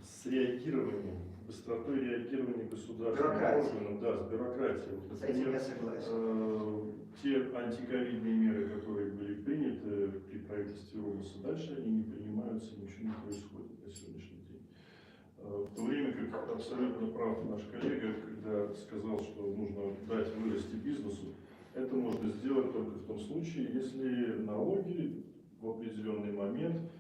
с реагированием, быстротой реагирования государственных органов, да, с бюрократией. Вот, С этим я например, согласен. те антиковидные меры, которые были приняты при правительстве Ромаса, дальше они не принимаются, ничего не происходит на сегодняшний день. В то время как абсолютно прав наш коллега, когда сказал, что нужно дать вырасти бизнесу, это можно сделать только в том случае, если налоги в определенный момент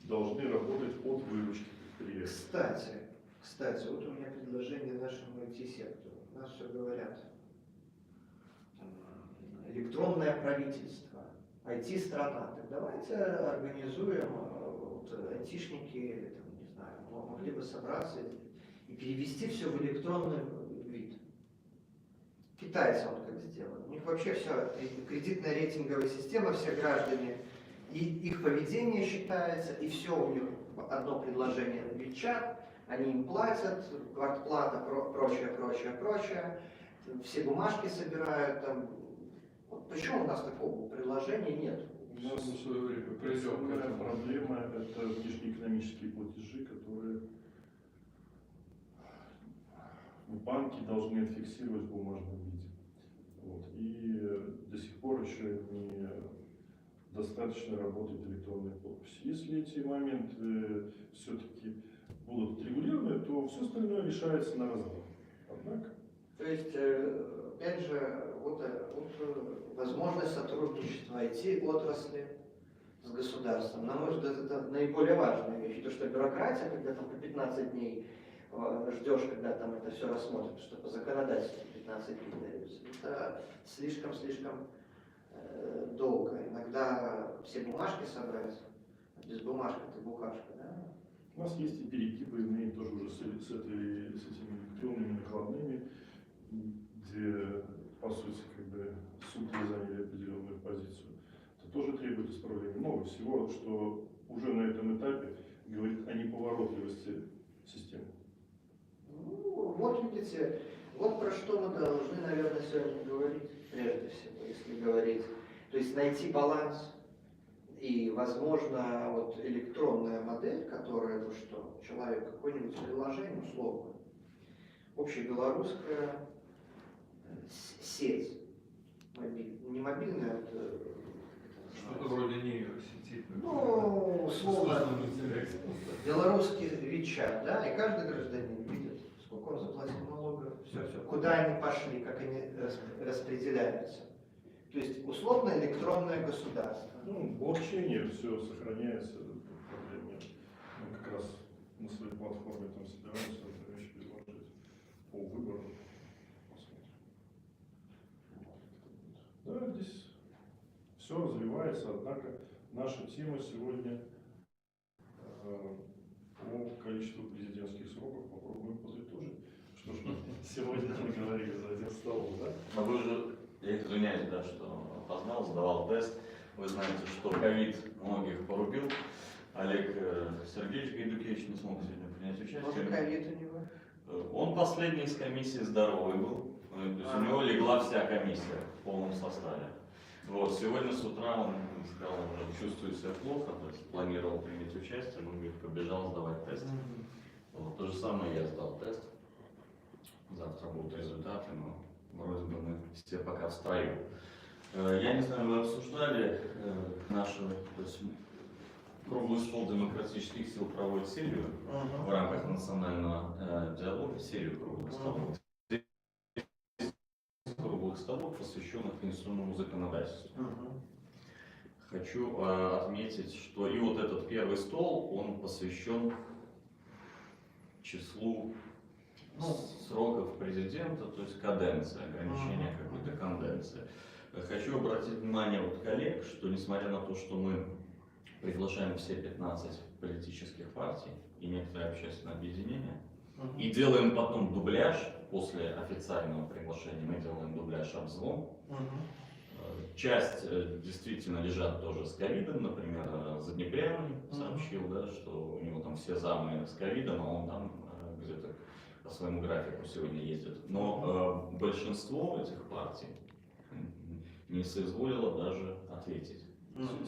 должны работать от выручки предприятия. Кстати, вот у меня предложение нашему IT-сектору. У нас все говорят. Электронное правительство, IT-страна. Так давайте организуем, вот, айтишники, там, не знаю, могли бы собраться и перевести все в электронный вид. Китайцы он как сделал. У них вообще все, кредитная рейтинговая система, все граждане, и их поведение считается, и все у них одно предложение в WeChat, они им платят, квартплата, прочее. Все бумажки собирают там. Вот почему у нас такого предложения нет? У нас в свое время придем к Основная этому. проблема – это внешнеэкономические платежи, которые банки должны фиксировать в бумажном виде. Вот. И до сих пор еще не достаточно работает электронная подпись. Если эти моменты все-таки будут регулированы, то все остальное решается на раз-два. Однако, То есть, опять же, вот возможность сотрудничества IT-отрасли с государством. На мой взгляд, это наиболее важная вещь. То, что бюрократия, когда там по 15 дней ждешь, когда там это все рассмотрят, что по законодательству 15 дней даются, это слишком долго. Иногда все бумажки собрать, без бумажки это букашка, да? у нас есть и перегибы иные тоже уже с этими электронными накладными, где, по сути, как бы суды заняли определенную позицию. Это тоже требует исправления. Много всего, что уже на этом этапе говорит о неповоротливости системы. Ну, вот видите, вот про что мы должны, наверное, сегодня говорить, прежде всего, если говорить. То есть найти баланс и, возможно, вот электронная модель, которая, ну что, человек какое-нибудь приложение условно, общебелорусская сеть, не мобильная, Что-то вроде нейросети. ну, условно, белорусский WeChat, да, и каждый гражданин видит, сколько он заплатил налогов, все, куда они пошли, как они распределяются. То есть условно электронное государство. Ну, в блокчейне все сохраняется, проблем нет. Мы как раз на своей платформе там собираемся эту вещь предложить по выбору. Посмотрим. Да, здесь все развивается, однако наша тема сегодня Сегодня мы говорили за один стол, да? А вы уже, я извиняюсь, да, что опознал, сдавал тест. Вы знаете, что ковид многих порубил. Олег Сергеевич Гайдукевич не смог сегодня принять Тоже участие. ковид у него. Он последний из комиссии здоровый был. То есть у него легла вся комиссия в полном составе. Вот, сегодня с утра он сказал, что чувствует себя плохо, то есть планировал принять участие, но говорит, побежал сдавать тест. Вот, то же самое я сдал тест. Завтра будут результаты, но вроде бы мы все пока в строю. Я не знаю, вы обсуждали нашу, то есть круглый стол демократических сил проводит серию в рамках национального диалога, серию круглых столов. Круглых столов, посвященных конституционному законодательству. Хочу отметить, что и вот этот первый стол, он посвящен числу сроков президента, то есть каденции, ограничения какой-то каденции. Хочу обратить внимание вот коллег, что несмотря на то, что мы приглашаем все 15 политических партий и некоторые общественные объединения, и делаем потом дубляж, после официального приглашения мы делаем дубляж обзвон. Часть действительно лежат тоже с ковидом, например, Заднепрянный сообщил, да, что у него там все замы с ковидом, а он там где-то по своему графику сегодня ездит. Но большинство этих партий не соизволило даже ответить.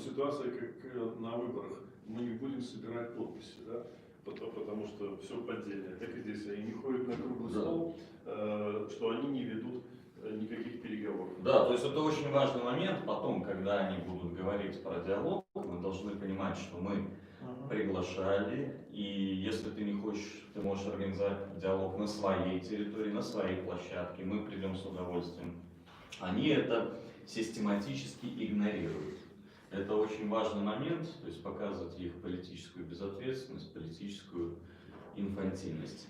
Ситуация как на выборах. Мы не будем собирать подписи, да? Потому что все поддельное. Так и здесь они не ходят на круглый стол, что они не ведут никаких переговоров. Да, то есть это очень важный момент. Потом, когда они будут говорить про диалог, мы должны понимать, что мы приглашали, и если ты не хочешь, ты можешь организовать диалог на своей территории, на своей площадке, мы придем с удовольствием. Они это систематически игнорируют. Это очень важный момент, то есть показывать их политическую безответственность, политическую инфантильность.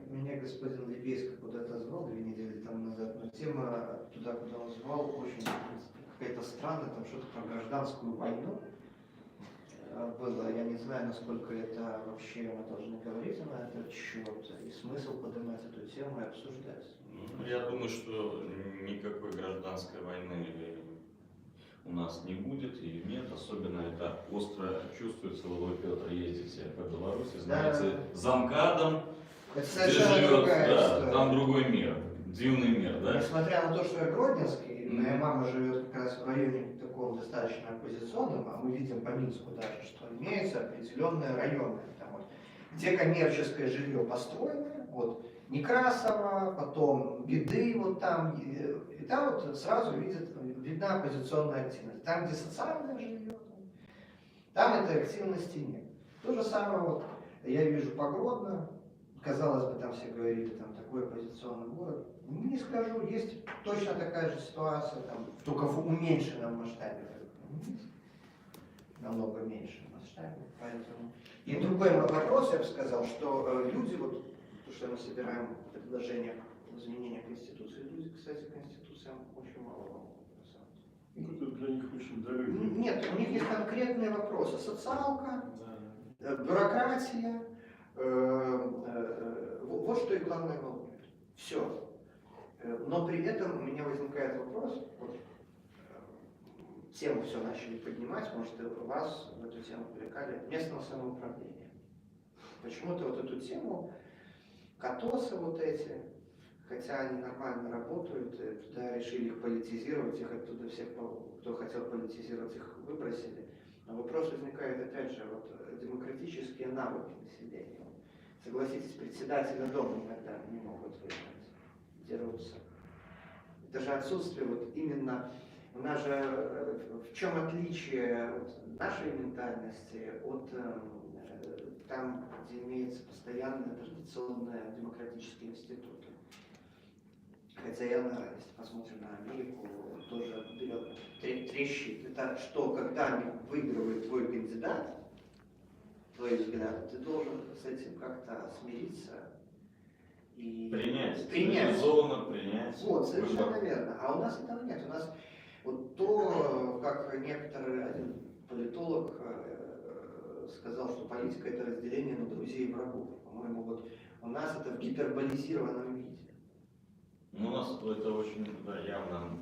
Меня господин Либейский куда-то звал 2 недели тому назад, но тема туда, куда он звал, очень какая-то странная, там что-то про гражданскую войну было. Я не знаю, насколько это вообще мы должны говорить на этот счет, и смысл поднимать эту тему и обсуждать. Я думаю, что никакой гражданской войны у нас не будет и нет, особенно это остро чувствуется, вы, Петр, ездите по Беларуси, знаете, за МКАДом, Это где совершенно живет, другая да, история. там другой мир, дивный мир, да? Несмотря на то, что я гродненский, моя мама живет как раз в районе такого достаточно оппозиционного, а мы видим по Минску даже, что имеются определенные районы, там, вот, где коммерческое жилье построено, вот, Некрасово, потом Беды, вот там, и там вот сразу видна оппозиционная активность. Там, где социальное жилье, там этой активности нет. То же самое вот я вижу по Гродно, казалось бы, там все говорили, там такой оппозиционный город. Не скажу, есть точно такая же ситуация, там, только в уменьшенном масштабе, намного меньшем масштабе. Поэтому... И другой вопрос, я бы сказал, что люди, вот, то, что мы собираем предложения изменения Конституции, люди, кстати, Конституциям очень мало волнуют, на самом деле. Ну, это для них очень далекий. Нет, у них есть конкретные вопросы. Социалка, бюрократия, вот что их главное волнует. Все. Но при этом у меня возникает вопрос, вот, тему все начали поднимать, может, и вас в эту тему привлекали, местного самоуправления. Почему-то вот эту тему, КАТОСы вот эти, хотя они нормально работают, туда решили их политизировать, их оттуда всех, кто хотел политизировать, их выбросили. Но вопрос возникает, опять же, вот демократические навыки населения. Согласитесь, председателя дома иногда не могут выбрать, дерутся. Это же отсутствие вот именно, у нас же в чем отличие от нашей ментальности от там, где имеются постоянные традиционные демократические институты. Хотя явно, если посмотрим на Америку, тоже берет трещит. Это что, когда выигрывает твой кандидат, твои взгляды, ты должен с этим как-то смириться и Принять. Принять. Принять. Вот, совершенно верно. А у нас этого нет. У нас вот то, как некоторый один политолог сказал, что политика это разделение на друзей и врагов. По-моему, вот у нас это в гиперболизированном виде. Ну, у нас это очень явно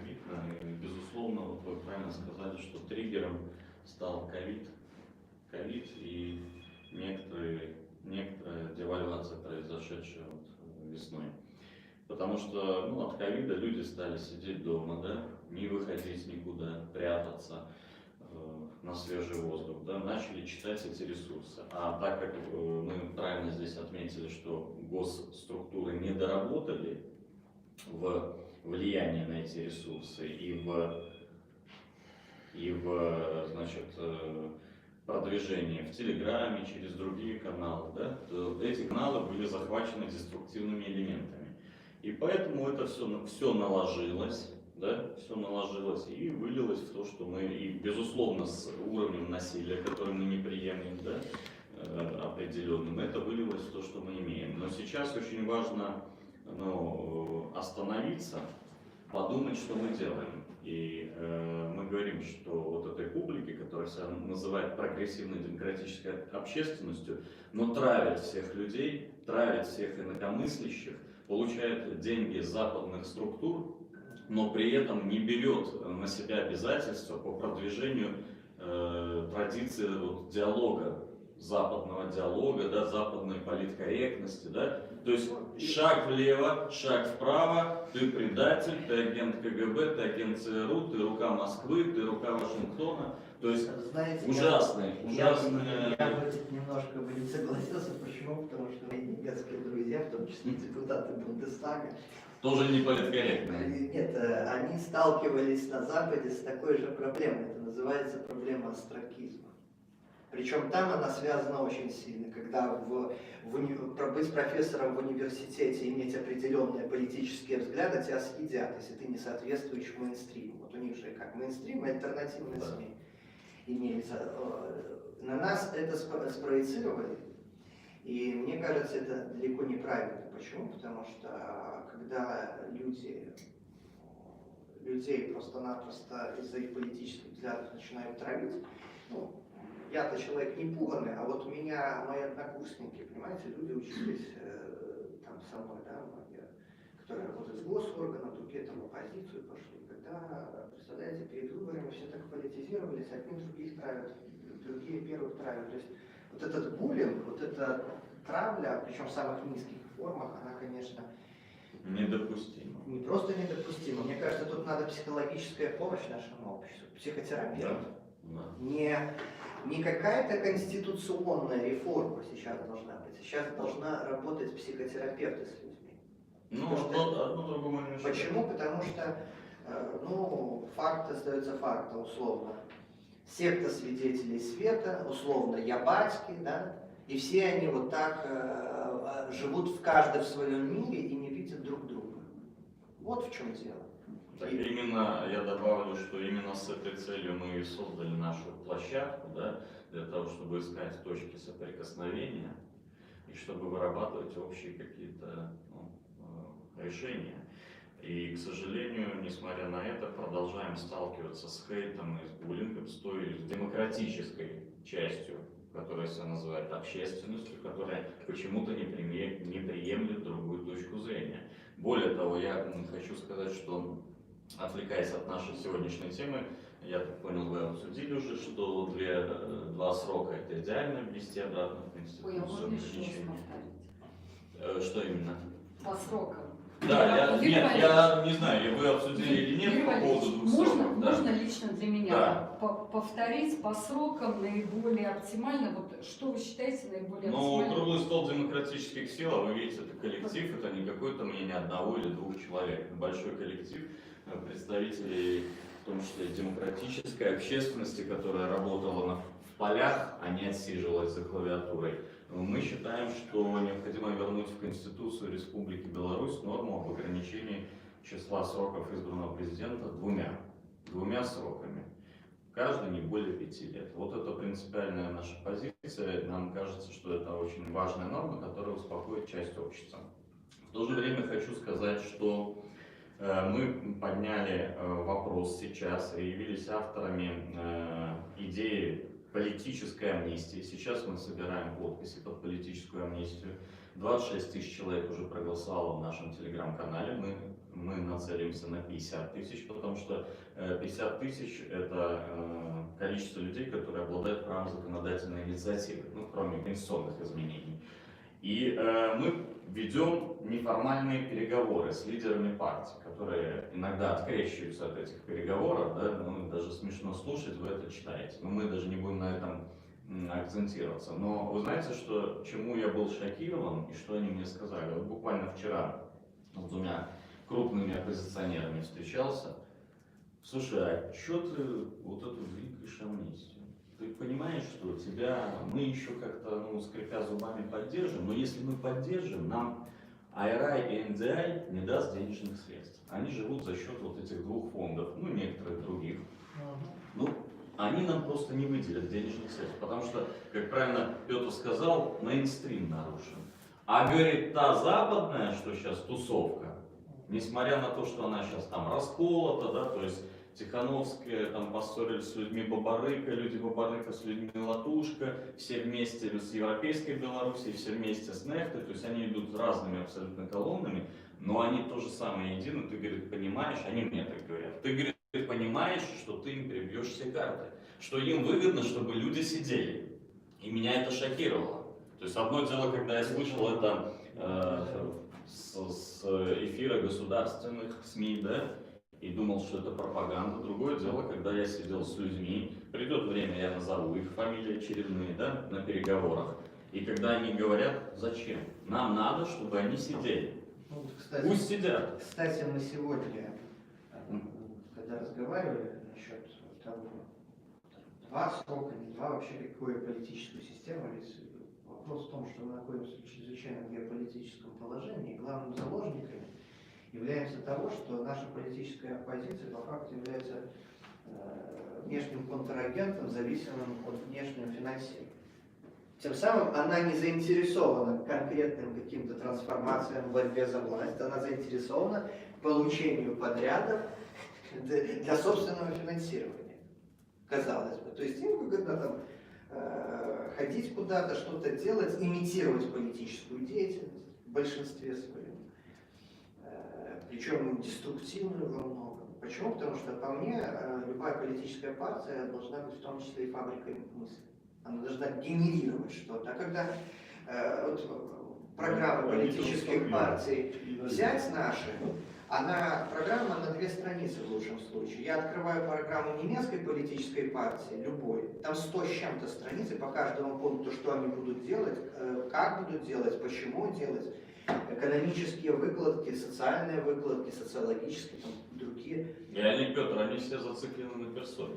видно. И, безусловно, вот вы правильно сказали, что триггером стал ковид и некоторая девальвация, произошедшая вот весной. Потому что от ковида люди стали сидеть дома, да, не выходить никуда, прятаться на свежий воздух, да, начали читать эти ресурсы. А так как мы правильно здесь отметили, что госструктуры не доработали в влияние на эти ресурсы и в значит, продвижение в Телеграме, через другие каналы, да, то эти каналы были захвачены деструктивными элементами. И поэтому это все наложилось, да, все наложилось и вылилось в то, что мы, и безусловно с уровнем насилия, который мы не приемлем, да, определенным, это вылилось в то, что мы имеем. Но сейчас очень важно остановиться, подумать, что мы делаем. И мы говорим, что вот этой публике, которая себя называет прогрессивной демократической общественностью, но травит всех людей, травит всех инакомыслящих, получает деньги западных структур, но при этом не берет на себя обязательства по продвижению традиции диалога, западного диалога, да, западной политкорректности, да. То есть шаг влево, шаг вправо, ты предатель, ты агент КГБ, ты агент ЦРУ, ты рука Москвы, ты рука Вашингтона. То есть знаете, ужасные. Я бы тут немножко бы не согласился. Почему? Потому что мои немецкие друзья, в том числе депутаты Бундестага, тоже не политкорректные. Нет, они сталкивались на Западе с такой же проблемой. Это называется проблема остракизма. Причем там она связана очень сильно, когда быть профессором в университете, иметь определенные политические взгляды, тебя съедят, если ты не соответствуешь мейнстриму. Вот у них же как мейнстрим и альтернативные СМИ имеются. На нас это спроецировали, и мне кажется, это далеко неправильно. Почему? Потому что когда людей просто-напросто из-за их политических взглядов начинают травить, я-то человек не пуганный, а вот у меня мои однокурсники, понимаете, люди учились там со мной, да, многие, которые работают в госорганах, другие там в оппозицию пошли. Когда, представляете, перед выборами все так политизировались, одни других травят, другие первых травят. То есть вот этот буллинг, вот эта травля, причем в самых низких формах, она, конечно, недопустима. Не просто недопустима. Мне кажется, тут надо психологическая помощь нашему обществу, психотерапевт. Да. Не какая-то конституционная реформа сейчас должна быть, сейчас должна работать психотерапевты с людьми. Одно другому не мешает. Почему? Потому что, факт остается фактом, условно. Секта свидетелей света, условно, Ябацкий, да, и все они вот так живут каждый в своем мире и не видят друг друга. Вот в чем дело. Так, именно, я добавлю, что именно с этой целью мы и создали нашу площадку, да, для того, чтобы искать точки соприкосновения и чтобы вырабатывать общие какие-то решения. И, к сожалению, несмотря на это, продолжаем сталкиваться с хейтом и с буллингом, с той демократической частью, которая себя называет общественностью, которая почему-то не приемлет другую точку зрения. Более того, я хочу сказать, что, отвлекаясь от нашей сегодняшней темы, я так понял, вы обсудили уже, что два срока это идеально ввести обратно в Конституцию. Ой, а можно еще раз ограничения. повторить? Что именно? По срокам. Да, я не знаю, вы обсудили или нет по поводу двух сроков. Да. Можно лично для меня Да. повторить по срокам наиболее оптимально? Вот что вы считаете наиболее оптимально? Круглый стол демократических сил, а вы видите, это коллектив, это не какое-то мнение одного или двух человек. Это большой коллектив представителей, в том числе демократической общественности, которая работала в полях, а не отсиживалась за клавиатурой. Мы считаем, что необходимо вернуть в Конституцию Республики Беларусь норму об ограничении числа сроков избранного президента двумя сроками. Каждый не более 5 лет. Вот это принципиальная наша позиция. Нам кажется, что это очень важная норма, которая успокоит часть общества. В то же время хочу сказать, что мы подняли вопрос сейчас и явились авторами идеи политической амнистии. Сейчас мы собираем подписи под политическую амнистию. 26 тысяч человек уже проголосовало в нашем телеграм-канале. Мы нацелимся на 50 тысяч, потому что 50 тысяч – это количество людей, которые обладают правом законодательной инициативы, ну, кроме конституционных изменений. И мы ведем неформальные переговоры с лидерами партий, которые иногда открещиваются от этих переговоров, да, ну, даже смешно слушать, вы это читаете, но мы даже не будем на этом акцентироваться. Но вы знаете, что, чему я был шокирован и что они мне сказали? Вот буквально вчера с двумя крупными оппозиционерами встречался. Слушай, а что ты вот эту двигаешь амнистию? Ты понимаешь, что тебя мы еще как-то, ну, скрипя зубами поддержим, но если мы поддержим, нам IRI и NDI не даст денежных средств. Они живут за счет вот этих двух фондов, ну, некоторых других. Ну, они нам просто не выделят денежных средств, потому что, как правильно Петр сказал, мейнстрим нарушен. А говорит, та западная, что сейчас тусовка, несмотря на то, что она сейчас там расколота, да, то есть Тихановская там поссорились с людьми Бабарыка, люди Бабарыка с людьми Латушка, все вместе с Европейской Белоруссией, все вместе с Нефтой, то есть они идут разными абсолютно колоннами, но они то же самое едины, ты, говорит, понимаешь, они мне так говорят, ты, говорит, ты понимаешь, что ты им перебьешь все карты, что им выгодно, чтобы люди сидели. И меня это шокировало. То есть одно дело, когда я слышал это с эфира государственных СМИ, да, и думал, что это пропаганда. Другое дело, когда я сидел с людьми, придет время, я назову их фамилии очередные, да, на переговорах. И когда они говорят, зачем? Нам надо, чтобы они сидели. Ну, вот, кстати, Пусть сидят. Кстати, мы сегодня, когда разговаривали насчет того, два срока, не два, вообще какую политическую систему, вопрос в том, что мы находимся в чрезвычайном геополитическом положении, и главным заложниками являемся того, что наша политическая оппозиция по факту является внешним контрагентом, зависимым от внешнего финансирования. Тем самым она не заинтересована конкретным каким-то трансформациям в борьбе за власть, она заинтересована в получению подрядов для собственного финансирования, казалось бы. То есть им выгодно там ходить куда-то, что-то делать, имитировать политическую деятельность в большинстве своем, причем деструктивную во многом. Почему? Потому что по мне любая политическая партия должна быть в том числе и фабрикой мысли. Она должна генерировать что-то. А когда вот, программы политических партий взять наши, программа на 2 страницы в лучшем случае. Я открываю программу немецкой политической партии, любой, там 100 с чем-то страниц, и по каждому пункту, что они будут делать, как будут делать, почему делать, экономические выкладки, социальные выкладки, социологические, там, другие. И они, Петр, они все зациклены на персоне.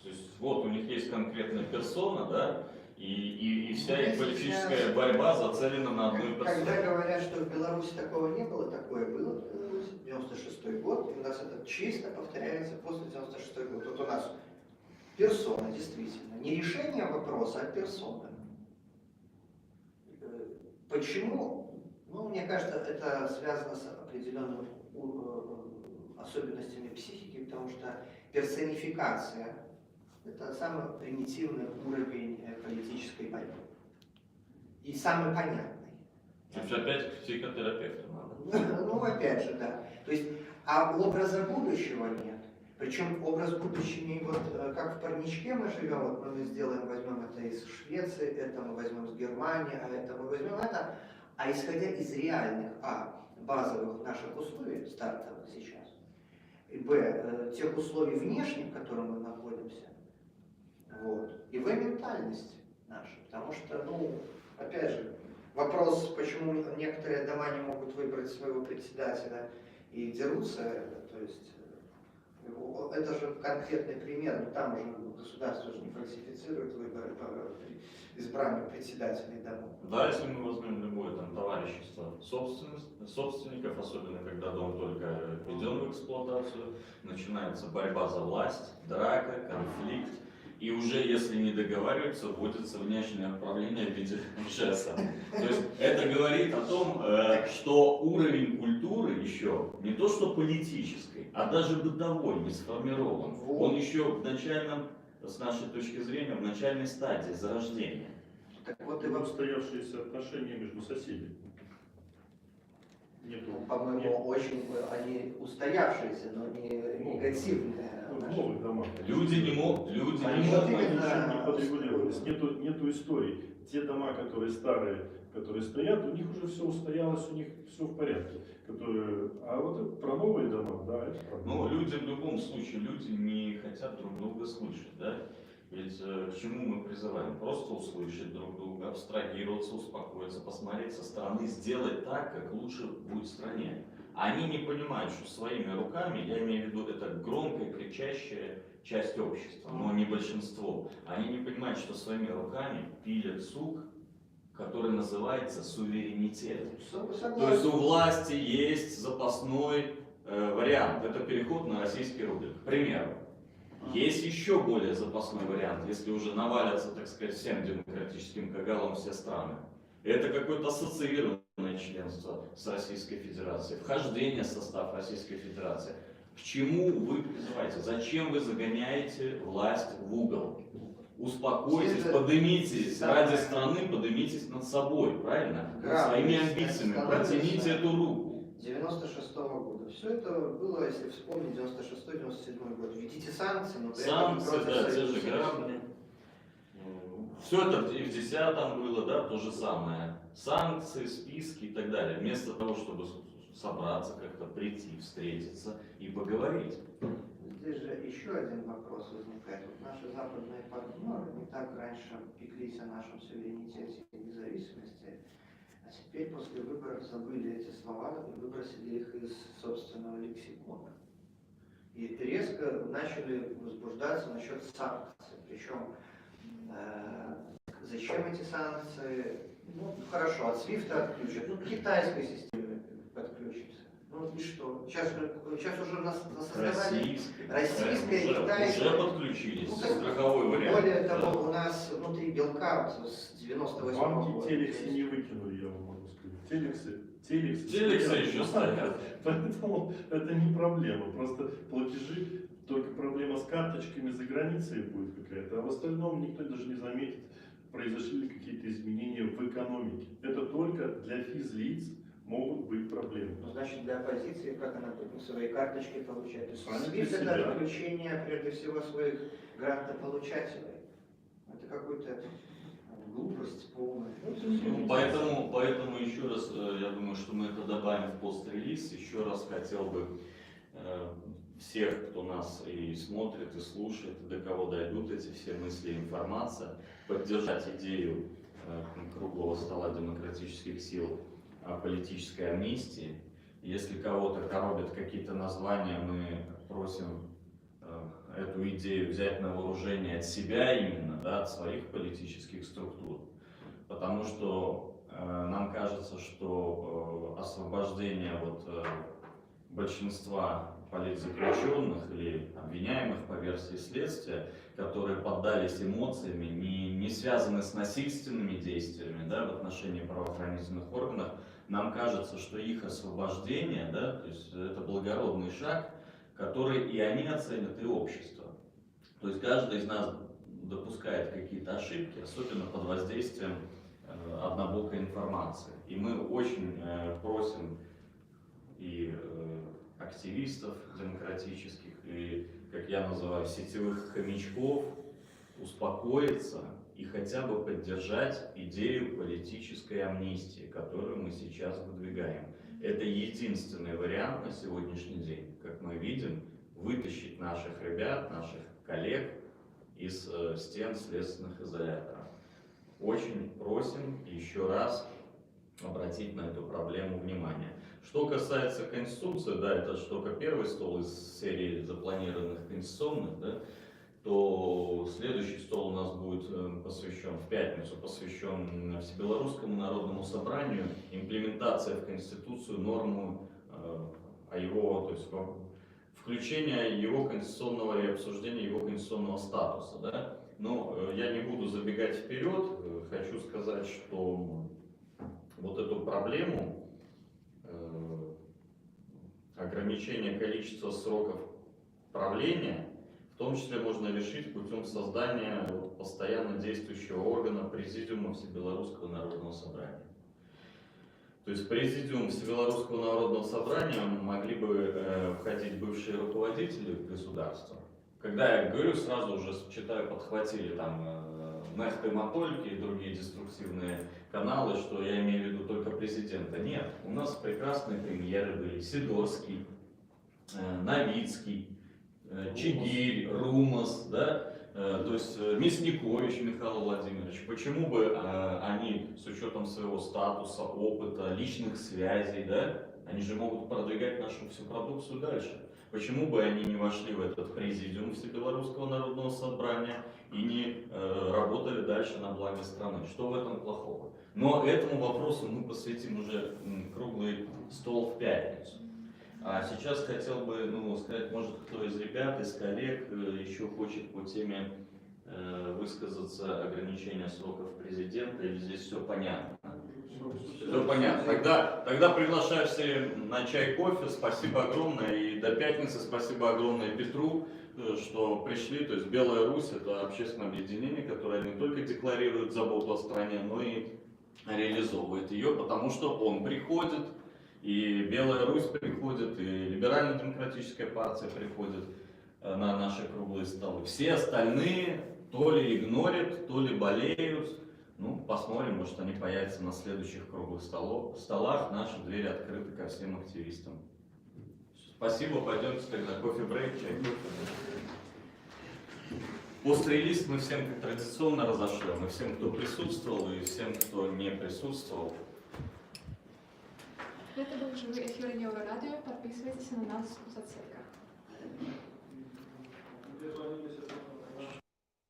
То есть вот у них есть конкретная персона, да, и вся их политическая борьба зацелена на одной персоне. Когда говорят, что в Беларуси такого не было, такое было в Беларуси, 96-й год, и у нас это чисто повторяется после 96-й год. Вот у нас персона, действительно, не решение вопроса, а персона. Почему? Ну, мне кажется, это связано с определенными особенностями психики, потому что персонификация – это самый примитивный уровень политической борьбы. И самый понятный. Значит, опять к психотерапевту надо. Ну, опять же, да. То есть, а образа будущего нет. Причем образ будущего, вот как в парничке мы живем, вот мы сделаем, возьмем это из Швеции, это мы возьмем из Германии, а это мы возьмем это. А исходя из реальных, базовых наших условий, стартовых сейчас, и тех условий внешних, в которых мы находимся, вот, и ментальности нашей. Потому что, ну, опять же, вопрос, почему некоторые дома не могут выбрать своего председателя и дерутся, то есть, это же конкретный пример, но там уже государство же не фальсифицирует выборы по избранию председателей домов. Да, если мы возьмем любое там товарищество собственников, особенно когда дом только введен в эксплуатацию, начинается борьба за власть, драка, конфликт, и уже если не договариваются, вводится внешнее управление в виде ЖЭСа. То есть это говорит о том, что уровень культуры еще не то что политической, а даже бытовой не сформирован. Он еще в начальном с нашей точки зрения, в начальной стадии зарождения. Так вот и Это вот, устоявшиеся отношения между соседями. Нету, по-моему, очень они устоявшиеся, но не негативные. в новых домах. Люди не могут, Они могут. вот Они именно- еще не подрегулировались, нету истории. Те дома, которые старые, которые стоят, у них уже все устоялось, у них все в порядке. А вот про новые дома, да, это Ну, проблема. люди в любом случае, люди не хотят друг друга слышать, да? Ведь к чему мы призываем? Просто услышать друг друга, абстрагироваться, успокоиться, посмотреть со стороны, сделать так, как лучше будет в стране. Они не понимают, что своими руками, я имею в виду, это громкая, кричащая часть общества, но не большинство. Они не понимают, что своими руками пилят сук, который называется суверенитет. То есть у власти есть запасной вариант, это переход на российский рубль. К примеру, есть еще более запасной вариант, если уже навалятся, так сказать, всем демократическим кагалам все страны. Это какое-то ассоциированное членство с Российской Федерацией, вхождение в состав Российской Федерации. К чему вы призываете? Зачем вы загоняете власть в угол? Успокойтесь, поднимитесь, ради страны поднимитесь над собой, правильно? Над своими амбициями, протяните эту руку. 96-го года. Все это было, если вспомнить, 96-97 год. Введите санкции, но при этом Санкции, против да, те Союза же грабли. Все это и в 10-м было, да, то же самое. Санкции, списки и так далее. Вместо того, чтобы собраться, как-то прийти, встретиться и поговорить. Здесь же еще один вопрос возникает. Вот наши западные партнеры не так раньше пеклись о нашем суверенитете и независимости, а теперь после выборов забыли эти слова и выбросили их из собственного лексикона. И резко начали возбуждаться насчет санкций. Причем зачем эти санкции? Ну, хорошо, от свифта отключат, ну, к китайской системе подключится. Ну и что? Сейчас уже нас создавали российская и китайская. Уже подключились, Ну, так, страховой вариант. Более да. того, у нас внутри белка вот с 98 Банки года. телекси не выкинули, я вам могу сказать. Телексы Телексы стоят. еще стоят. Поэтому это не проблема. Просто платежи, только проблема с карточками за границей будет какая-то, а в остальном никто даже не заметит, произошли ли какие-то изменения в экономике. Это только для физлиц могут быть проблемы. Ну, значит, для оппозиции, как она будет свои карточки получать? То есть Они SWIFT для это себя. отключение, прежде всего, своих грантополучателей. Это какой-то глупость полная. Ну, поэтому еще раз, я думаю, что мы это добавим в пост-релиз. Еще раз хотел бы всех, кто нас и смотрит, и слушает, и до кого дойдут эти все мысли и информация, поддержать идею круглого стола демократических сил о политической амнистии. Если кого-то коробят какие-то названия, мы просим эту идею взять на вооружение от себя именно, да, от своих политических структур. Потому что нам кажется, что освобождение большинства политзаключенных или обвиняемых по версии следствия, которые поддались эмоциями, не связаны с насильственными действиями, да, в отношении правоохранительных органов, нам кажется, что их освобождение, да, то есть это благородный шаг, который и они оценят, и общество. То есть каждый из нас допускает какие-то ошибки, особенно под воздействием однобокой информации. И мы очень просим и активистов демократических, и, как я называю, сетевых хомячков успокоиться и хотя бы поддержать идею политической амнистии, которую мы сейчас выдвигаем. Это единственный вариант на сегодняшний день, как мы видим, вытащить наших ребят, наших коллег из стен следственных изоляторов. Очень просим еще раз обратить на эту проблему внимание. Что касается Конституции, да, это только первый стол из серии запланированных конституционных, да, то следующий стол у нас будет посвящен в пятницу, посвящен Всебелорусскому народному собранию, имплементация в Конституцию нормы о его, то есть включение его конституционного и обсуждение его конституционного статуса, да. Но я не буду забегать вперед, хочу сказать, что вот эту проблему ограничения количества сроков правления В том числе можно решить путем создания постоянно действующего органа Президиума Всебелорусского народного собрания. То есть в Президиум Всебелорусского народного собрания могли бы входить бывшие руководители государства. Когда я говорю, сразу уже читаю, подхватили там Нехты Матольки и другие деструктивные каналы, что я имею в виду только президента. Нет, у нас прекрасные премьеры были: Сидорский, Новицкий, Чигирь, Румас, да? То есть Мясникович Михаил Владимирович. Почему бы они с учетом своего статуса, опыта, личных связей, да, они же могут продвигать нашу всю продукцию дальше. Почему бы они не вошли в этот президиум Всебелорусского народного собрания и не работали дальше на благо страны? Что в этом плохого? Но этому вопросу мы посвятим уже круглый стол в пятницу. А сейчас хотел бы сказать, может, кто из ребят, из коллег еще хочет по теме высказаться, ограничения сроков президента, или здесь все понятно? Все понятно. Тогда приглашаю всех на чай, кофе. Спасибо огромное. И до пятницы спасибо огромное Петру, что пришли. То есть Белая Русь — это общественное объединение, которое не только декларирует заботу о стране, но и реализовывает ее, потому что он приходит, и Белая Русь приходит, и Либерально-демократическая партия приходит на наши круглые столы. Все остальные то ли игнорят, то ли болеют. Посмотрим, может, они появятся на следующих круглых столах. Наши двери открыты ко всем активистам. Спасибо, пойдемте тогда кофе-брейк, чай, кофе. Пост-релиз мы всем как традиционно разошлем, и всем, кто присутствовал, и всем, кто не присутствовал. Это был живой эфир Еврорадио. Подписывайтесь на нас в соцсетях.